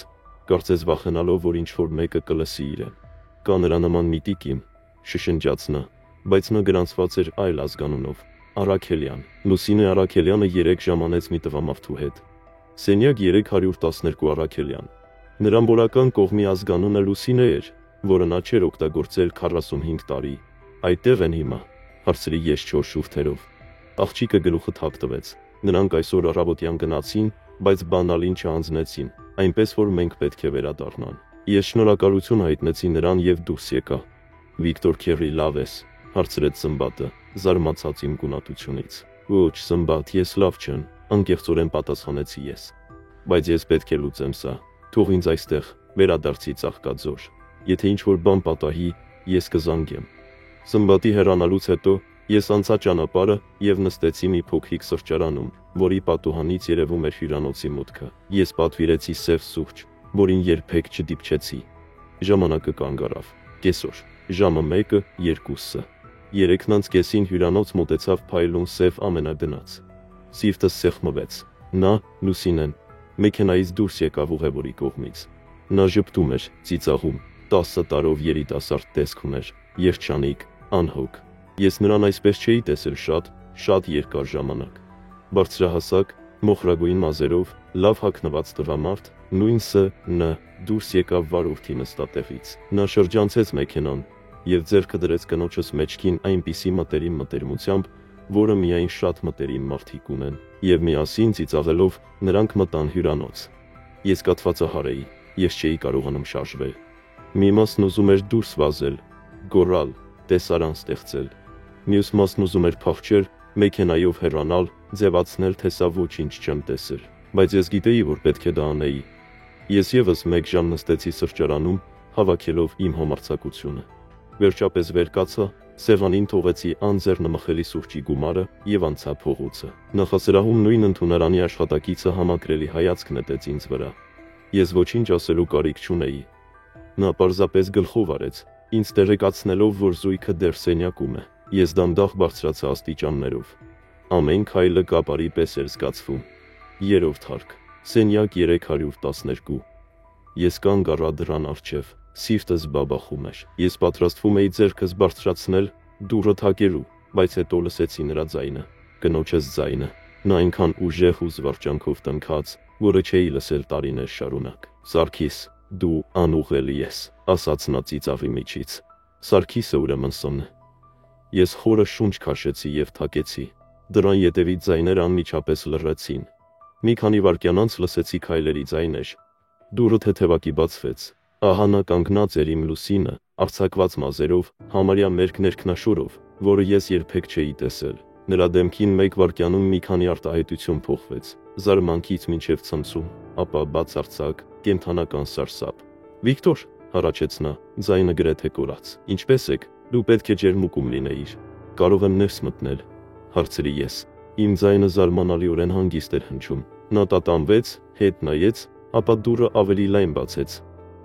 կարծես վախենալով, որ ինչ-որ մեկը կլսի իրեն։ «Կա նրա նման մի տիկին», շշնջաց նա, բայց նա գրանցված էր այլ ազգանունով՝ Արաքելյան։ Լուսինե Արաքելյանը 3 ժամ անց մի տղամարդու հետ։ Սենյակ 312 Արաքելյան։ Նրա մորական կողմի ազգանունը Լուսինե էր, որը նա չէր օգտագործել 45 տարի։ «Այդտեղ են հիմա», հարցրի ես 4 շուրթերով։ Աղջիկը գլուխը թափ տվեց։ «Նրանք այսօր առավոտյան գնացին, բայց բանալին չհանձնեցին, այնպես որ մենք պետք է վերադառնան»։ Ես շնորհակալություն հայտնեցի նրան և դուրս եկա։ «Վիկտոր Քերի լավ ես», հարցրեց Սմբատը, զարմացած իմ գունատությունից։ «Ոչ, Սմբատ, ես լավ չեմ», անկեղծորեն պատասխանեցի ես։ «Բայց ես պետք է լուծեմ սա։ Թող ինձ այստեղ», վերադարձի Ծաղկաձոր։ «Եթե ինչ-որ բան պատահի, ես կզանգեմ»։ Սմբատի հեռանալուց հետո ես անցա ճանապարհը և նստեցի մի փոքրիկ սրճարանում, որի պատուհանից երևում էր հյուրանոցի մուտքը։ Ես պատվիրեցի սև սուրճ, որին երբեք չդիպչեցի։ Ժամանակը կանգ առավ։ Կեսօր, ժամը 1-ը, 2-ը։ 3:30 հյուրանոց մոտեցավ փայլուն սև ամենագնաց։ Սիրտս սեղմվեց։ Նա, Լուսինեն, մեքենայից դուրս եկավ ուղևորի կողմից։ Նա ժպտում էր, ծիծաղում, 10 տարով երիտասարդ տեսք ուներ, երջանիկ, անհոգ։ Ես նրան այսպես չէի տեսել շատ երկար ժամանակ։ Բարձրահասակ, մոխրագույն մազերով, լավ հագնված տղամարդ, նույն Ս.Ն. դուրս եկավ վարորդի նստատեղից։ Նա շրջանցեց մեքենան և ձեռքը դրեց կնոջս մեջքին այնպիսի մտերիմ մտերմությամբ, որը միայն շատ մտերիմ մարդիկ ունեն, և միասին ծիծաղելով նրանք մտան հյուրանոց։ Ես կաթվածահար էի, ես չէի կարողանում շարժվել։ Մի մասն ուզում էր դուրս վազել, գոռալ, տեսարան ստեղծել։ Մյուս մասն ուզում էր փախչել, մեքենայով հեռանալ, ձևացնել, թե սա ոչինչ չեմ տեսել։ Բայց ես գիտեի, որ պետք է դա անեի։ Ես ևս 1 ժամ նստեցի սրճարանում, հավաքելով իմ համարձակությունը։ Վերջապես վեր կացա, սեղանին թողեցի անձեռնմխելի սուրճի գումարը և անցա փողոցը։ Նախասրահում նույն ընդունարանի աշխատակիցը համակրելի հայացք նետեց ինձ վրա։ Ես ոչինչ ասելու կարիք չունեի։ Նա պարզապես գլխով արեց, ինձ տեղեկացնելով, որ զույգը դեռ սենյակում է։ Ես դանդաղ բարձրացա աստիճաններով։ Ամեն քայլը կապարի պես էր զգացվում։ 3-րդ հարկ, սենյակ 312։ Ես կանգ առա դռան առջև, սիրտս բաբախում էր։ Ես պատրաստվում էի ձեռքս բարձրացնել, դուռը թակելու, բայց հետո լսեցի նրա ձայնը, կնոջս ձայնը։ Նա այնքան ուժեղ ու զվարճանքով տնքաց, որը չէի լսել տարիներ շարունակ։ «Սարգիս, դու անուղղելի ես», ասաց նա ծիծաղի միջից։ «Սարգիսը ուրեմն Ս.Ն.» Ես խորը շունչ քաշեցի և թակեցի։ Դռան ետևից ձայներ անմիջապես լռեցին։ Մի քանի վայրկյան անց լսեցի քայլերի ձայներ, Դուռը թեթևակի բացվեց։ Ահա նա կանգնած էր իմ Լուսինը, արձակված մազերով, համարյա մերկ ներքնաշորով, որը ես երբեք չէի տեսել։ Նրա դեմքին մեկ վայրկյանում մի քանի արտահայտություն փոխվեց, զարմանքից մինչև ցնցում, ապա բացարձակ, կենդանական սարսափ։ «Վիկտոր», հառաչեց նա, ձայնը գրեթե կորած, «ինչպե՞ս եք, դու պետք է ջերմուկում լինեիր»։ «Կարող եմ ներս մտնել», հարցրի ես։ Իմ ձայնը զարմանալիորեն հանգիստ էր հնչում։ Նա տատանվեց, հետ նայեց, ապա դուռը ավելի լայն բացեց։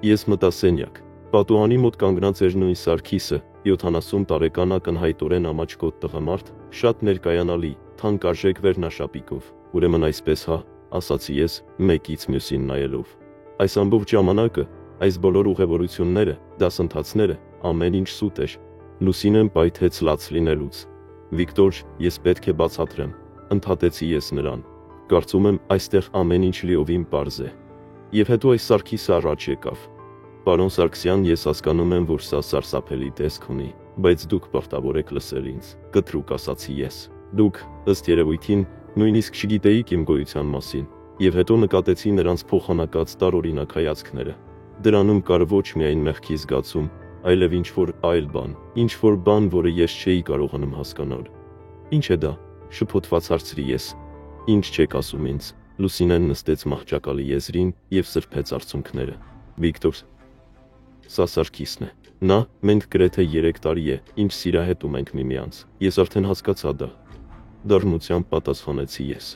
Ես մտա սենյակ։ Պատուհանի մոտ կանգնած էր նույն Սարգիսը, 70 տարեկան ակնհայտորեն ամաչկոտ տղամարդ, շատ ներկայանալի, թանկարժեք վերնաշապիկով։ «Ուրեմն այսպես հա», ասացի ես, մեկից մյուսին նայելով։ Այս ամբողջ ժամանակը, այս բոլոր ուղևորությունները, դասընթացները, ամեն ինչ սուտ էր։ Լուսինեն պայթեց լաց լինելուց։ «Վիկտոր, ես պետք է բացատրեմ», ընդհատեցի ես նրան։ «Կարծում եմ, այստեղ ամեն ինչ լիովին պարզ է»։ Եվ հետո այս Սարգիսը առաջ եկավ։ «Պարոն Սարգսյան, ես հասկանում եմ, որ սա սարսափելի տեսք ունի, բայց դուք պարտավոր եք լսել ինձ», կտրուկ ասացի ես։ «Դուք, ըստ երևույթին, նույնիսկ չգիտեիք իմ գոյության մասին»։ Եվ հետո նկատեցի նրանց փոխանակած տարօրինակ հայացքները։ Դրանում կար ոչ միայն մեղքի զգացում, այլև ինչ-որ այլ բան, ինչ-որ բան, որը ես չէի կարողանում հասկանալ։ «Ինչ է դա», շփոթված հարցրի ես։ «Ինչ չեք ասում ինձ»։ Լուսինեն նստեց մահճակալի եզրին և սրբեց արցունքները։ «Վիկտոր, սա Սարգիսն է։ Նա, մենք գրեթե 3 տարի է, ինչ սիրահետում ենք միմյանց։ Ես արդեն հասկացա դա», դառնությամբ պատասխանեցի ես։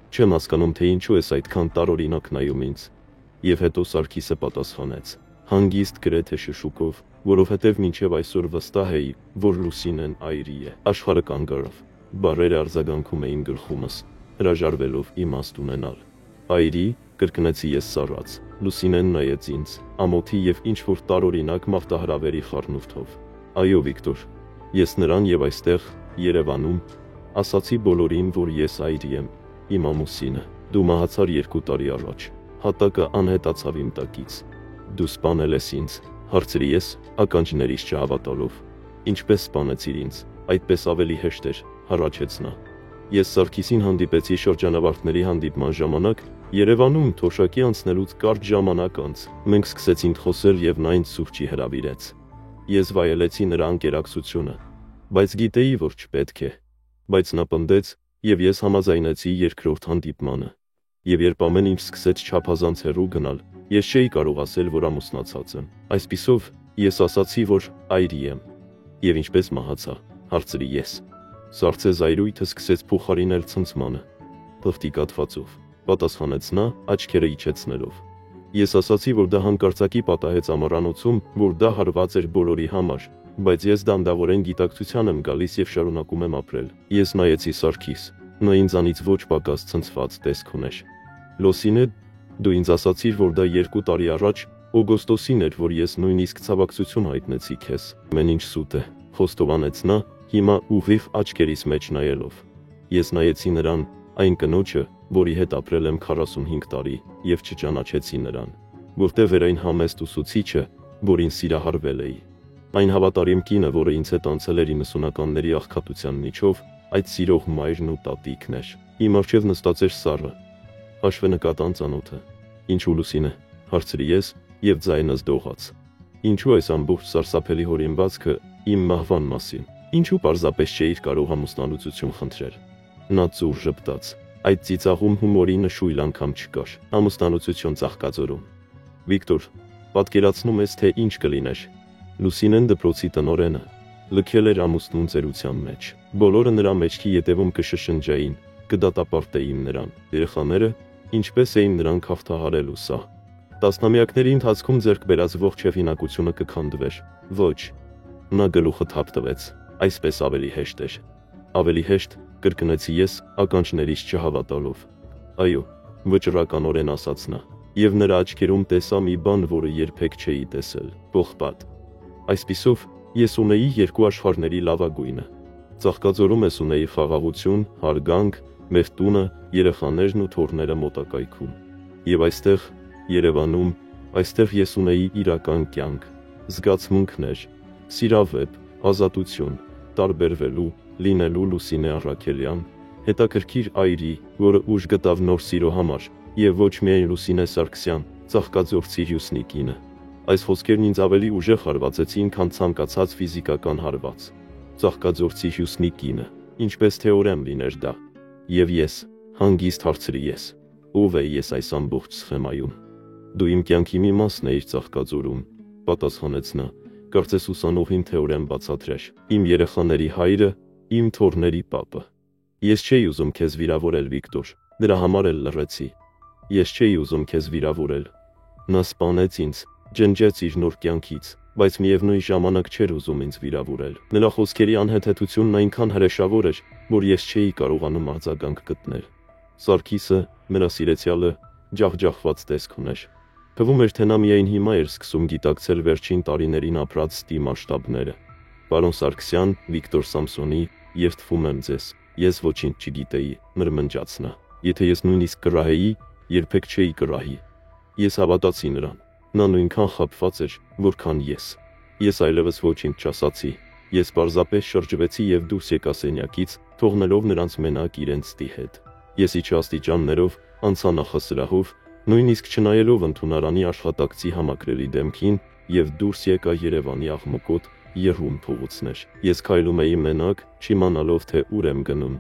«Չեմ հասկանում, թե ինչու ես այդքան տարօրինակ նայում ինձ»։ Եվ հետո Սարգիսը պատասխանեց, հանգիստ, գրեթե շշուկով, որովհետև մինչև այսօր վստահ էի, որ Լուսինեն այրի է։ Աշխարհը կանգ առավ։ Բառերը արձագանքում էին գլխումս, հրաժարվելով իմաստ ունենալ։ «Այրի», կրկնեցի ես սառած։ Լուսինեն նայեց ինձ, ամոթի և ինչ-որ տարօրինակ մարտահրավերի խառնուրդով։ «Այո, Վիկտոր, ես նրան և այստեղ, Երևանում, ասացի բոլորին, որ ես այրի եմ, իմ ամուսինը։ Դու մահացար 2 տարի առաջ, հատակը անհետացավ իմ տակից։ Դու սպանել ես ինձ», հարցրի ես, ականջներիս չհավատալով։ «Ինչպես սպանեցիր ինձ, այդպես ավելի հեշտ էր», հառաչեց նա։ «Ես Սարգիսին հանդիպեցի շրջանավարտների հանդիպման ժամանակ, Երևանում թոշակի անցնելուց կարճ ժամանակ անց։ Մենք սկսեցինք խոսել և նա ինձ սուրճի հրավիրեց։ Ես վայելեցի նրա անկերակցությունը, բայց գիտեի, որ չպետք է։ Բայց նա պնդեց, և ես համաձայնեցի երկրորդ հանդիպմանը։ Եվ երբ ամեն ինչ սկսեց չափազանց հեռու գնալ, ես չէի կարող ասել, որ ամուսնացած եմ։ Այսպիսով, ես ասացի, որ այրի եմ։ Եվ ինչպես մահացա, հարցրի ես։ Սառցե զայրույթը սկսեց փոխարինել ցնցմանը։ «Տղտիկատվածով», պատասխանեց նա, աչքերը իջեցնելով։ Ես ասացի, որ դա հանկարծակի պատահեց ամառանոցում, որ դա հարված էր բոլորի համար, բայց ես դանդաղորեն գիտակցության եմ գալիս և շարունակում եմ ապրել։ Ես նայեցի Սարգիս, նա ինձանից ոչ պակաս ցնցված տեսք ուներ։ «Լուսինե, դու ինձ ասացիր, որ դա 2 տարի առաջ, օգոստոսին էր, որ ես նույնիսկ ցավակցություն հայտնեցի քեզ։ Ամեն ինչ սուտ է», խոստովանեց նա, հիմա ուղիղ աչքերիս մեջ նայելով։ Ես նայեցի նրան, այն կնոջը, որի հետ ապրել եմ 45 տարի, և չճանաչեցի նրան, որտեղ էր այն համեստ ուսուցիչը, որին սիրահարվել էի։ Այն հավատարիմ կինը, որը ինձ հետ անցել էր 90-ականների աղքատության միջով, այդ սիրող մայրն ու տատիկն էր։ Իմ առջև նստած էր Սառը, հաշվենկատան ծանոթը։ «Ինչու Լուսինե», հարցրի ես, և ձայնս դողաց։ «Ինչու այս ամբողջ սարսափելի հորինվածքը իմ մահվան մասին։ Ինչու պարզապես չէիր կարող ամուսնալուծություն խնդրել»։ Նա ծուռ ժպտաց։ Այդ ծիծաղում հումորի նշույլ անգամ չկար։ «Ամուսնալուծություն Ծաղկաձորում»։ «Վիկտոր, պատկերացնում ես, թե ինչ կլիներ»։ Լուսինեն դպրոցի տնօրենը լքել էր ամուսնուն ծերության մեջ։ Բոլորը նրա մեջքի ետևում կշշնջային, կդատապարտեին նրան։ Երեխաները ինչպես էին նրան հաղթահարելու սա։ Տասնամյակների ընթացքում ձեռք բերած ողջ հեղինակությունը կքանդվեր։ Ոչ։ Նա գլուխը թափ տվեց։ Այսպես ավելի հեշտ էր։ Ավելի հեշտ, կրկնեցի ես, ականջներիս չհավատալով։ Այո, վճռականորեն ասաց նա, և նրա աչքերում տեսա մի բան, որը երբեք չէի տեսել՝ պողպատ։ Այսպիսով, ես ունեի 2 աշխարհների լավագույնը։ Ծաղկաձորում ես ունեի խաղաղություն, հարգանք, մեր տունը, երեխաներն ու թոռները մոտակայքում։ Եվ այստեղ, Երևանում, այստեղ ես ունեի իրական կյանք, զգացմունքներ, սիրավեպ, ազատություն, տարբերվելու, լինելու Լուսինե Առաքելյան, հետաքրքիր այրի, որը ուժ գտավ նոր սիրո համար, և ոչ միայն Լուսինե Սարգսյան, Ծաղկաձորցի հյուսնի կինը։ Այս խոսքերն ինձ ավելի ուժեղ հարվածեցին, քան ցանկացած ֆիզիկական հարված։ Ծաղկաձորցի հյուսնի կինը, ինչպես թեորեմ լիներ դա։ Եվ ես, հանգիստ հարցրի ես, ով է ես այս ամբողջ սխեմայում։ Դու իմ կյանքի մի մասն էիր Ծաղկաձորում, պատասխանեց նա, կարծես ուսանողին թեորեմ բացատրեր։ Իմ երեխաների հայրը, իմ թոռների պապը։ Ես չէի ուզում քեզ վիրավորել, Վիկտոր, դրա համար էլ լռեցի։ Ես չէի ուզում քեզ վիրավորել։ Նա սպանեց ինձ, ջնջեց իր նոր կյանքից, բայց միևնույն ժամանակ չէր ուզում ինձ վիրավորել։ Նրա խոսքերի անհեթեթությունն այնքան հրեշավոր էր, որ ես չէի կարողանում արձագանք գտնել։ Սարգիսը, նրա սիրեցյալը, ջախջախված տեսք ուներ։ Թվում էր, թե նա միայն հիմա էր սկսում գիտակցել վերջին տարիներին ապրած ստի մասշտաբները։ Պարոն Սարգսյան, Վիկտոր Սամսոնի, ես թվում եմ ձեզ, ես ոչինչ չգիտեի, մրմնջաց նա։ Եթե ես նույնիսկ կռահեի, երբեք չէի կռահի։ Ես հավատացի նրան։ Նա նույնքան խաբված էր, որքան ես։ Ես այլևս ոչինչ չասացի։ Ես պարզապես շրջվեցի եւ դուրս եկա սենյակից, թողնելով նրանց մենակ իրենց ստի հետ։ Ես իջա աստիճաններով, անցա նախասրահով, նույնիսկ չնայելով ընդունարանի աշխատակցի համակրելի դեմքին, եւ դուրս եկա Երևանի աղմկոտ, եռում փողոցներ։ Ես քայլում էի մենակ, չիմանալով թե ուր եմ գնում,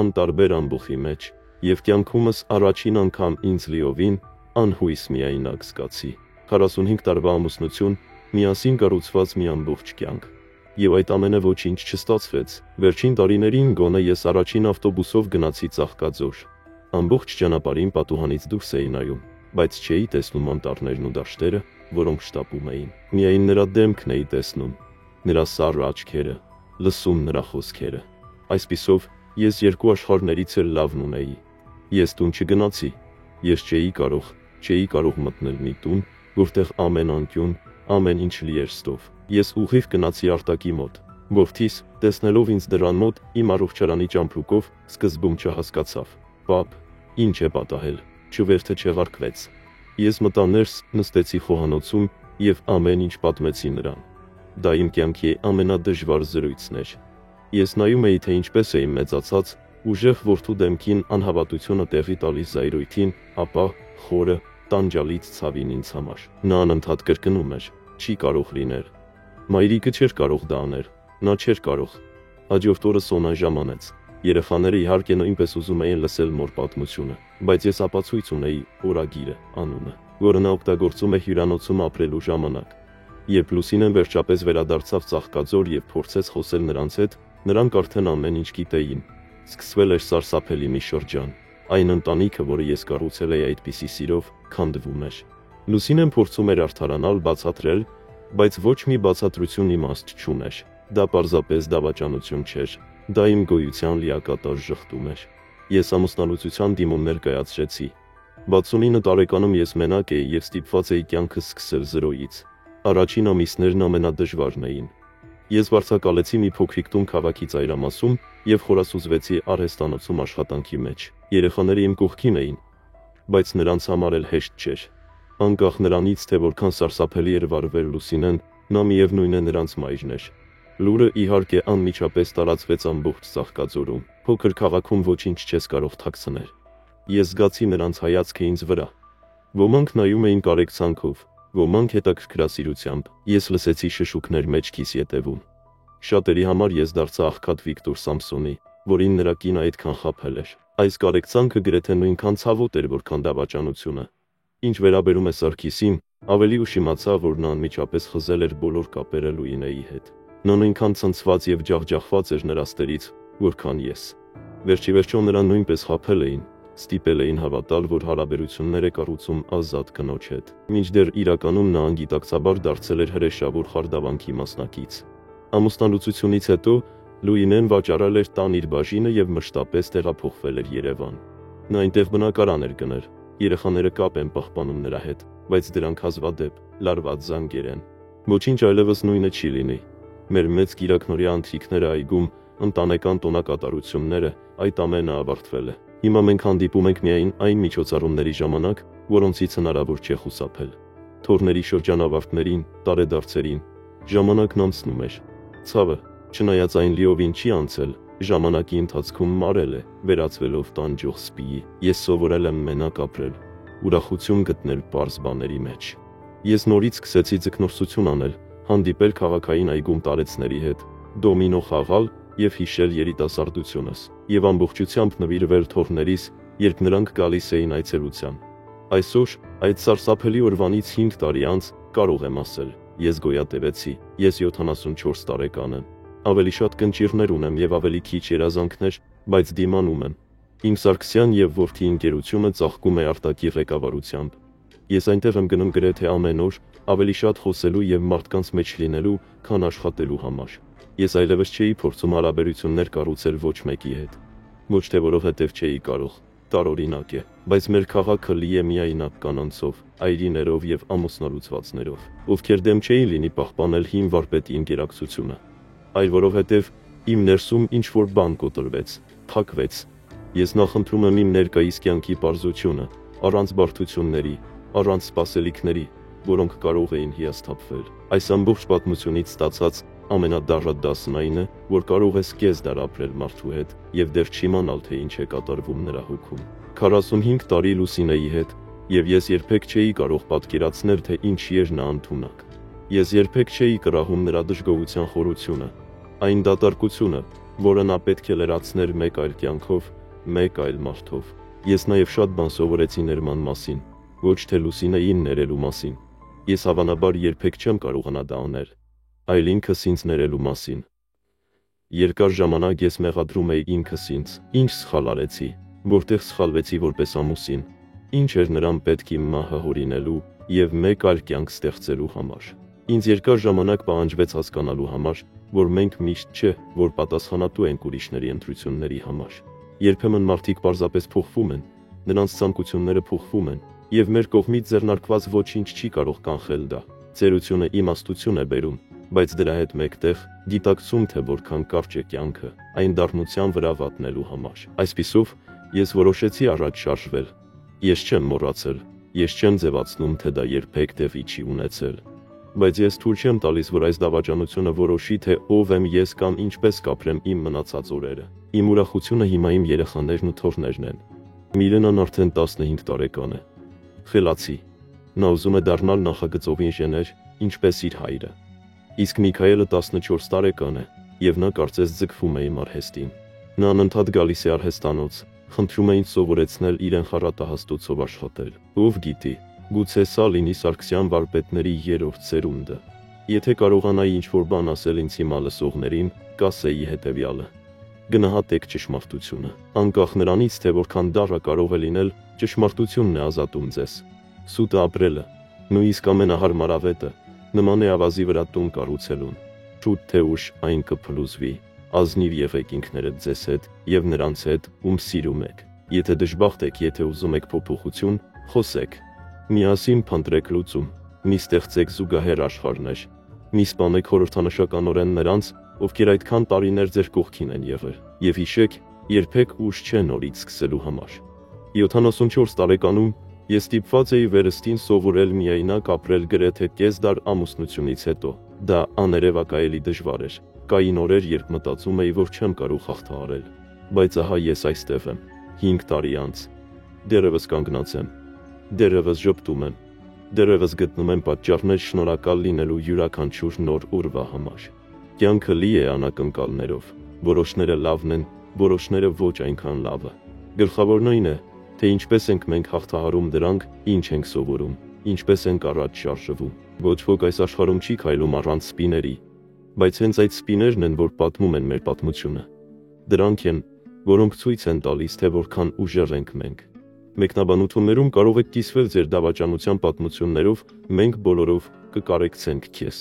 անտարբեր ամբոխի մեջ, եւ կյանքումս առաջին անգամ ինձ լիովին անհույս միայնակ զգացի։ 45 տարվա ամուսնություն, միասին կառուցված մի ամբողջ կյանք։ Եվ այդ ամենը ոչինչ չստացվեց։ Վերջին տարիներին գոնե ես առաջին ավտոբուսով գնացի Ծաղկաձոր։ Ամբողջ ճանապարհին պատուհանից դուրս էի նայում, բայց չէի տեսնում անտառներն ու դաշտերը, որոնք շտապում էին։ Միայն նրա դեմքն էի տեսնում, նրա սառը աչքերը, լսում նրա խոսքերը։ Այսպիսով, ես երկու աշխարհներից էլ լավն ունեի։ Ես տուն չգնացի։ Ես չէի կարող մտնել մի տուն, որտեղ ամեն անկյուն, ամեն ինչ լի էր ստով։ Ես ուղիղ գնացի Արտակի մոտ։ Որդիս, տեսնելով ինձ դրան մոտ, իմ առողջարանի ճամփրուկով, սկզբում չհասկացավ։ Պապ, ինչ է պատահել, չվերթը չեղարկվեց։ Ես մտա ներս, նստեցի խոհանոցում եւ ամեն ինչ պատմեցի նրան։ Դա իմ կյանքի ամենադժվար զրույցն էր։ Ես նայում էի, թե ինչպես էի մեծացած, ուժեղ որդու դեմքին անհավատությունը տեղի տալիս զայրույթին, ապա խորը, տանջալից ցավին ինձ համար։ Նա անընդհատ կրկնում էր. չի կարող լինել։ Մայրիկը չէր կարող դա անել, նա չէր կարող։ Հաջորդ օրը Սոնան ժամանեց։ Երեխաները իհարկե նույնպես ուզում էին լսել մոր պատմությունը, բայց ես ապացույց ունեի օրագիրը, անունը, որը նա օգտագործում է հյուրանոցում ապրելու ժամանակ։ Երբ Լուսինեն վերջապես վերադարձավ Ծաղկաձոր եւ փորձեց խոսել նրանց հետ, նրանք արդեն ամեն ինչ գիտեին։ Սկսվել էր սարսափելի մի շրջան։ Այն ընտանիքը, որը ես կառուցել էի այդպիսի սիրով, քանդվում էր։ Լուսինեն փորձում էր արդարանալ, բացատրել, բայց ոչ մի բացատրություն իմաստ չուներ։ Դա պարզապես դավաճանություն չէր, դա իմ գոյության լիակատար ժխտում էր։ Ես ամուսնալուծության դիմումներ կայացրեցի։ 69 տարեկանում ես մենակ էի եւ ստիպված էի կյանքս սկսել զրոյից։ Առաջին ամիսներն ամենադժվարն էին։ Ես վարձակալեցի մի փոքրիկ տուն քաղաքի ծայրամասում եւ խորասուզվեցի արհեստանոցում աշխատանքի մեջ։ Երեխաները իմ կողքին էին, բայց նրանց համար էլ հեշտ չէր։ Անկախ նրանից, թե որքան սարսափելի էր վարվել Լուսինեն, նա միևնույն է նրանց մայրն էր։ Լուրը իհարկե անմիջապես տարածվեց ամբողջ Ծաղկաձորում։ Փոքր քաղաքում ոչինչ չես կարող թաքցնել։ Ես զգացի նրանց հայացքը ինձ վրա։ Ոմանք նայում էին կարեկցանքով, ոմանք հետաքրքրասիրությամբ։ Ես լսեցի շշուկներ մեջքիս ետևում։ Շատերի համար ես դարձա աղքատ Վիկտոր Սամսոնի, որին նրա կինը այդքան խաբել էր։ Այս կարեկցանքը գրեթե նույնքան ցավոտ էր, որքան դավաճանությունը։ Ինչ վերաբերում է Սարգիսին, ավելի ուշ իմացա, որ նա անմիջապես խզել էր բոլոր կապերը Լուինեի հետ։ Նա նույնքան ցնցված եւ ջախջախված էր նրա ստերից, որքան ես։ Վերջիվերջո նրան նույնպես խաբել էին, ստիպել էին հավատալ, որ հարաբերություններ է կառուցում ազատ կնոջ հետ։ Մինչդեռ իրականում նա անգիտակցաբար դարձել էր հրեշավոր խարդավանքի մասնակից։ Ամուսնալուծությունից հետո Լուինեն վաճառել էր տան իր բաժինը եւ մշտապես տեղափոխվել էր Երևան։ Նա այնտեղ բնակարան էր գնել։ Երեխաները կապ են պահպանում նրա հետ, բայց դրանք հազվադեպ, լարված զանգեր են։ Ոչինչ այլևս նույնը չի լինի։ Մեր մեծ կիրակնորյա ընթրիքները այգում, ընտանեկան տոնակատարությունները, այդ ամենը ավարտվել է։ Հիմա մենք հանդիպում ենք միայն այն միջոցառումների ժամանակ, որոնցից հնարավոր չէ խուսափել։ Թորների շրջանավարտներին, տարեդարձերին, ժամանակն անցնում էր։ Ցավը, չնայած այն լիովին չի անցել, ժամանակի ընթացքում մարել է, վերածվելով տանջող սպիի։ Ես սովորել եմ մենակ ապրել։ ուրախություն գտնել պարզ բաների մեջ։ Ես նորից սկսեցի ձգնորսություն անել, հանդիպել քաղաքային այգում տարեցների հետ, դոմինո խաղալ եւ հիշել երիտասարդությունս, եւ ամբողջությամբ նվիրվել թորներիս, երբ նրանք գալիս էին այցելության։ Այսօր, այդ սարսափելի օրվանից 5 տարի անց, կարող եմ ասել, ես գոյատևեցի, ես 74 տարեկան եմ։ Ավելի շատ կնճիռներ ունեմ եւ ավելի քիչ երազանքներ, բայց դիմանում եմ։ Իմ Սարգսյան եւ որդի ընկերությունը ծաղկում է արտակի ղեկավարությամբ։ Ես այնտեղ եմ գնում գրեթե ամեն օր, ավելի շատ խոսելու եւ մարդկանց մեջ լինելու, քան աշխատելու համար։ Ես այլևս չէի փորձում հարաբերություններ կառուցել ոչ մեկի հետ։ Ոչ թե որովհետեւ չէի կարող, տարօրինակ է, բայց մեր քաղաքը լի է միայնակ կանանցով, այրիներով եւ ամուսնալուծվածներով, ովքեր դեմ չէին լինի պահպանել հին վարպետի ինտերակցիոնը, այլ որովհետեւ իմ ներսում ինչ որ բան կոտրվեց, փակվեց։ Ես նախընտրում եմ իմ ներկայիս կյանքի պարզությունը, առանց բարդությունների, առանց սպասելիքների, որոնք կարող էին հիասթափվել։ Այս ամբողջ պատմությունից ստացած ամենադառը դասն այն է, որ կարող ես կեսդար ապրել մարդու հետ եւ դեռ չիմանալ, թե ինչ է կատարվում նրա հոգում։ 45 տարի Լուսինեի հետ, եւ ես երբեք չէի կարող պատկերացնել, թե ինչի էր նա ընդունակ։ Ես երբեք չէի կռահում նրա դժգոհության խորությունը, այն դատարկությունը, որը նա պետք է լրացներ մեկ այլ կյանքով, մեկ այլ մարդով։ Ես նաև շատ բան սովորեցի ներման մասին, ոչ թե Լուսինեին ներելու մասին։ Ես հավանաբար երբեք չեմ կարողանա դա անել, այլ ինքս ինձ ներելու մասին։ Երկար ժամանակ ես մեղադրում էի ինքս ինձ, ինչ սխալ արեցի, որտեղ սխալվեցի որպես ամուսին, ինչ էր նրան պետք իմ մահը հորինելու եւ մեկ այլ կյանք ստեղծելու համար։ Ինձ երկար ժամանակ պահանջվեց հասկանալու համար, որ մենք միշտ չէ, որ պատասխանատու ենք ուրիշների ընտրությունների համար։ Երբեմն մարդիկ պարզապես փոխվում են, նրանց ցանկությունները փոխվում են, եւ մեր կողմից ձեռնարկված ոչինչ չի կարող կանխել դա։ Ծերությունը իմաստություն է բերում, բայց դրա հետ մեկտեղ դիտակցում, թե որքան կարճ է կյանքը, այն դառնության վրա վատնելու համար։ Այսպիսով, ես որոշեցի առաջ շարժվել։ Ես չեմ մոռացել, ես չեմ ձևացնում, թե դա երբեք տեղի չի ունեցել։ Բայց ես թույլ չեմ տալիս, որ այս դավաճանությունը որոշի, թե ով եմ ես կամ ինչպես կապրեմ իմ մնացած օրերը։ Իմ ուրախությունը հիմա իմ երեխաներն ու թոռներն են։ Միլենան արդեն 15 տարեկան է։ Խելացի։ Նա ուզում է դառնալ նախագծով ինժեներ, ինչպես իր հայրը։ Իսկ Միքայելը 14 տարեկան է, եւ նա կարծես ձգվում է իմ արհեստին։ Նա անընդհատ գալիս է արհեստանոց, խնդրում է ինձ սովորեցնել իրեն խառատահաստոցով աշխատել։ Ով գիտի, գուցե սա լինի Սարգսյան վարպետների 3-րդ սերունդը։ Եթե կարողանայի ինչ-որ բան ասել ինձ հիմա լսողներին, կասեի հետևյալը. գնահատեք ճշմարտությունը։ Անկախ նրանից, թե որքան դառը կարող է լինել, ճշմարտությունն է ազատում ձեզ։ Սուտը ապրելը, նույնիսկ ամենահարմարավետը, նման է ավազի վրա տուն կառուցելուն։ Շուտ թե ուշ այն կփլուզվի։ Ազնիվ եղեք ինքներդ ձեզ հետ եւ նրանց հետ, ում սիրում եք։ Եթե դժբախտ եք, եթե ուզում եք փոփոխություն, խոսեք։ Միասին փնտրեք լուծում, մի ստեղծեք զուգահեռ աշխարհներ, մի սպանեք խորհրդանշականորեն նրանց, ովքեր այդքան տարիներ ձեր կողքին են եղել, եւ հիշեք, երբեք ուշ չէ նորից սկսելու համար։ 74 տարեկանում ես ստիպված էի վերստին սովորել միայնակ ապրել գրեթե կեսդար ամուսնությունից հետո։ Դա աներևակայելի դժվար էր։ Կային օրեր, երբ մտածում էի, որ չեմ կարող հաղթահարել, բայց ահա ես այստեղ եմ, 5 տարի անց։ Դեռևս կանգնած եմ, դեռևս ժպտում եմ, դեռևս գտնում եմ պատճառներ շնորհակալ լինելու յուրաքանչյուր նոր օրվա համար։ Կյանքը լի է անակնկալներով, որոշները լավն են, որոշները ոչ այնքան լավը։ Գլխավորն այն է, թե ինչպես ենք մենք հաղթահարում դրանք, ինչ ենք սովորում, ինչպես ենք առաջ շարժվում։ Ոչ ոք այս աշխարհում չի քայլում առանց սպիների, բայց հենց այդ սպիներն են, որ պատմում են մեր պատմությունը։ Դրանք են, որոնք ցույց են տալիս, թե որքան ուժեղ ենք մենք։ Մեկնաբանություններում կարող եք կիսվել ձեր դավաճանության պատմություններով, մենք բոլորով կկարեկցենք քեզ։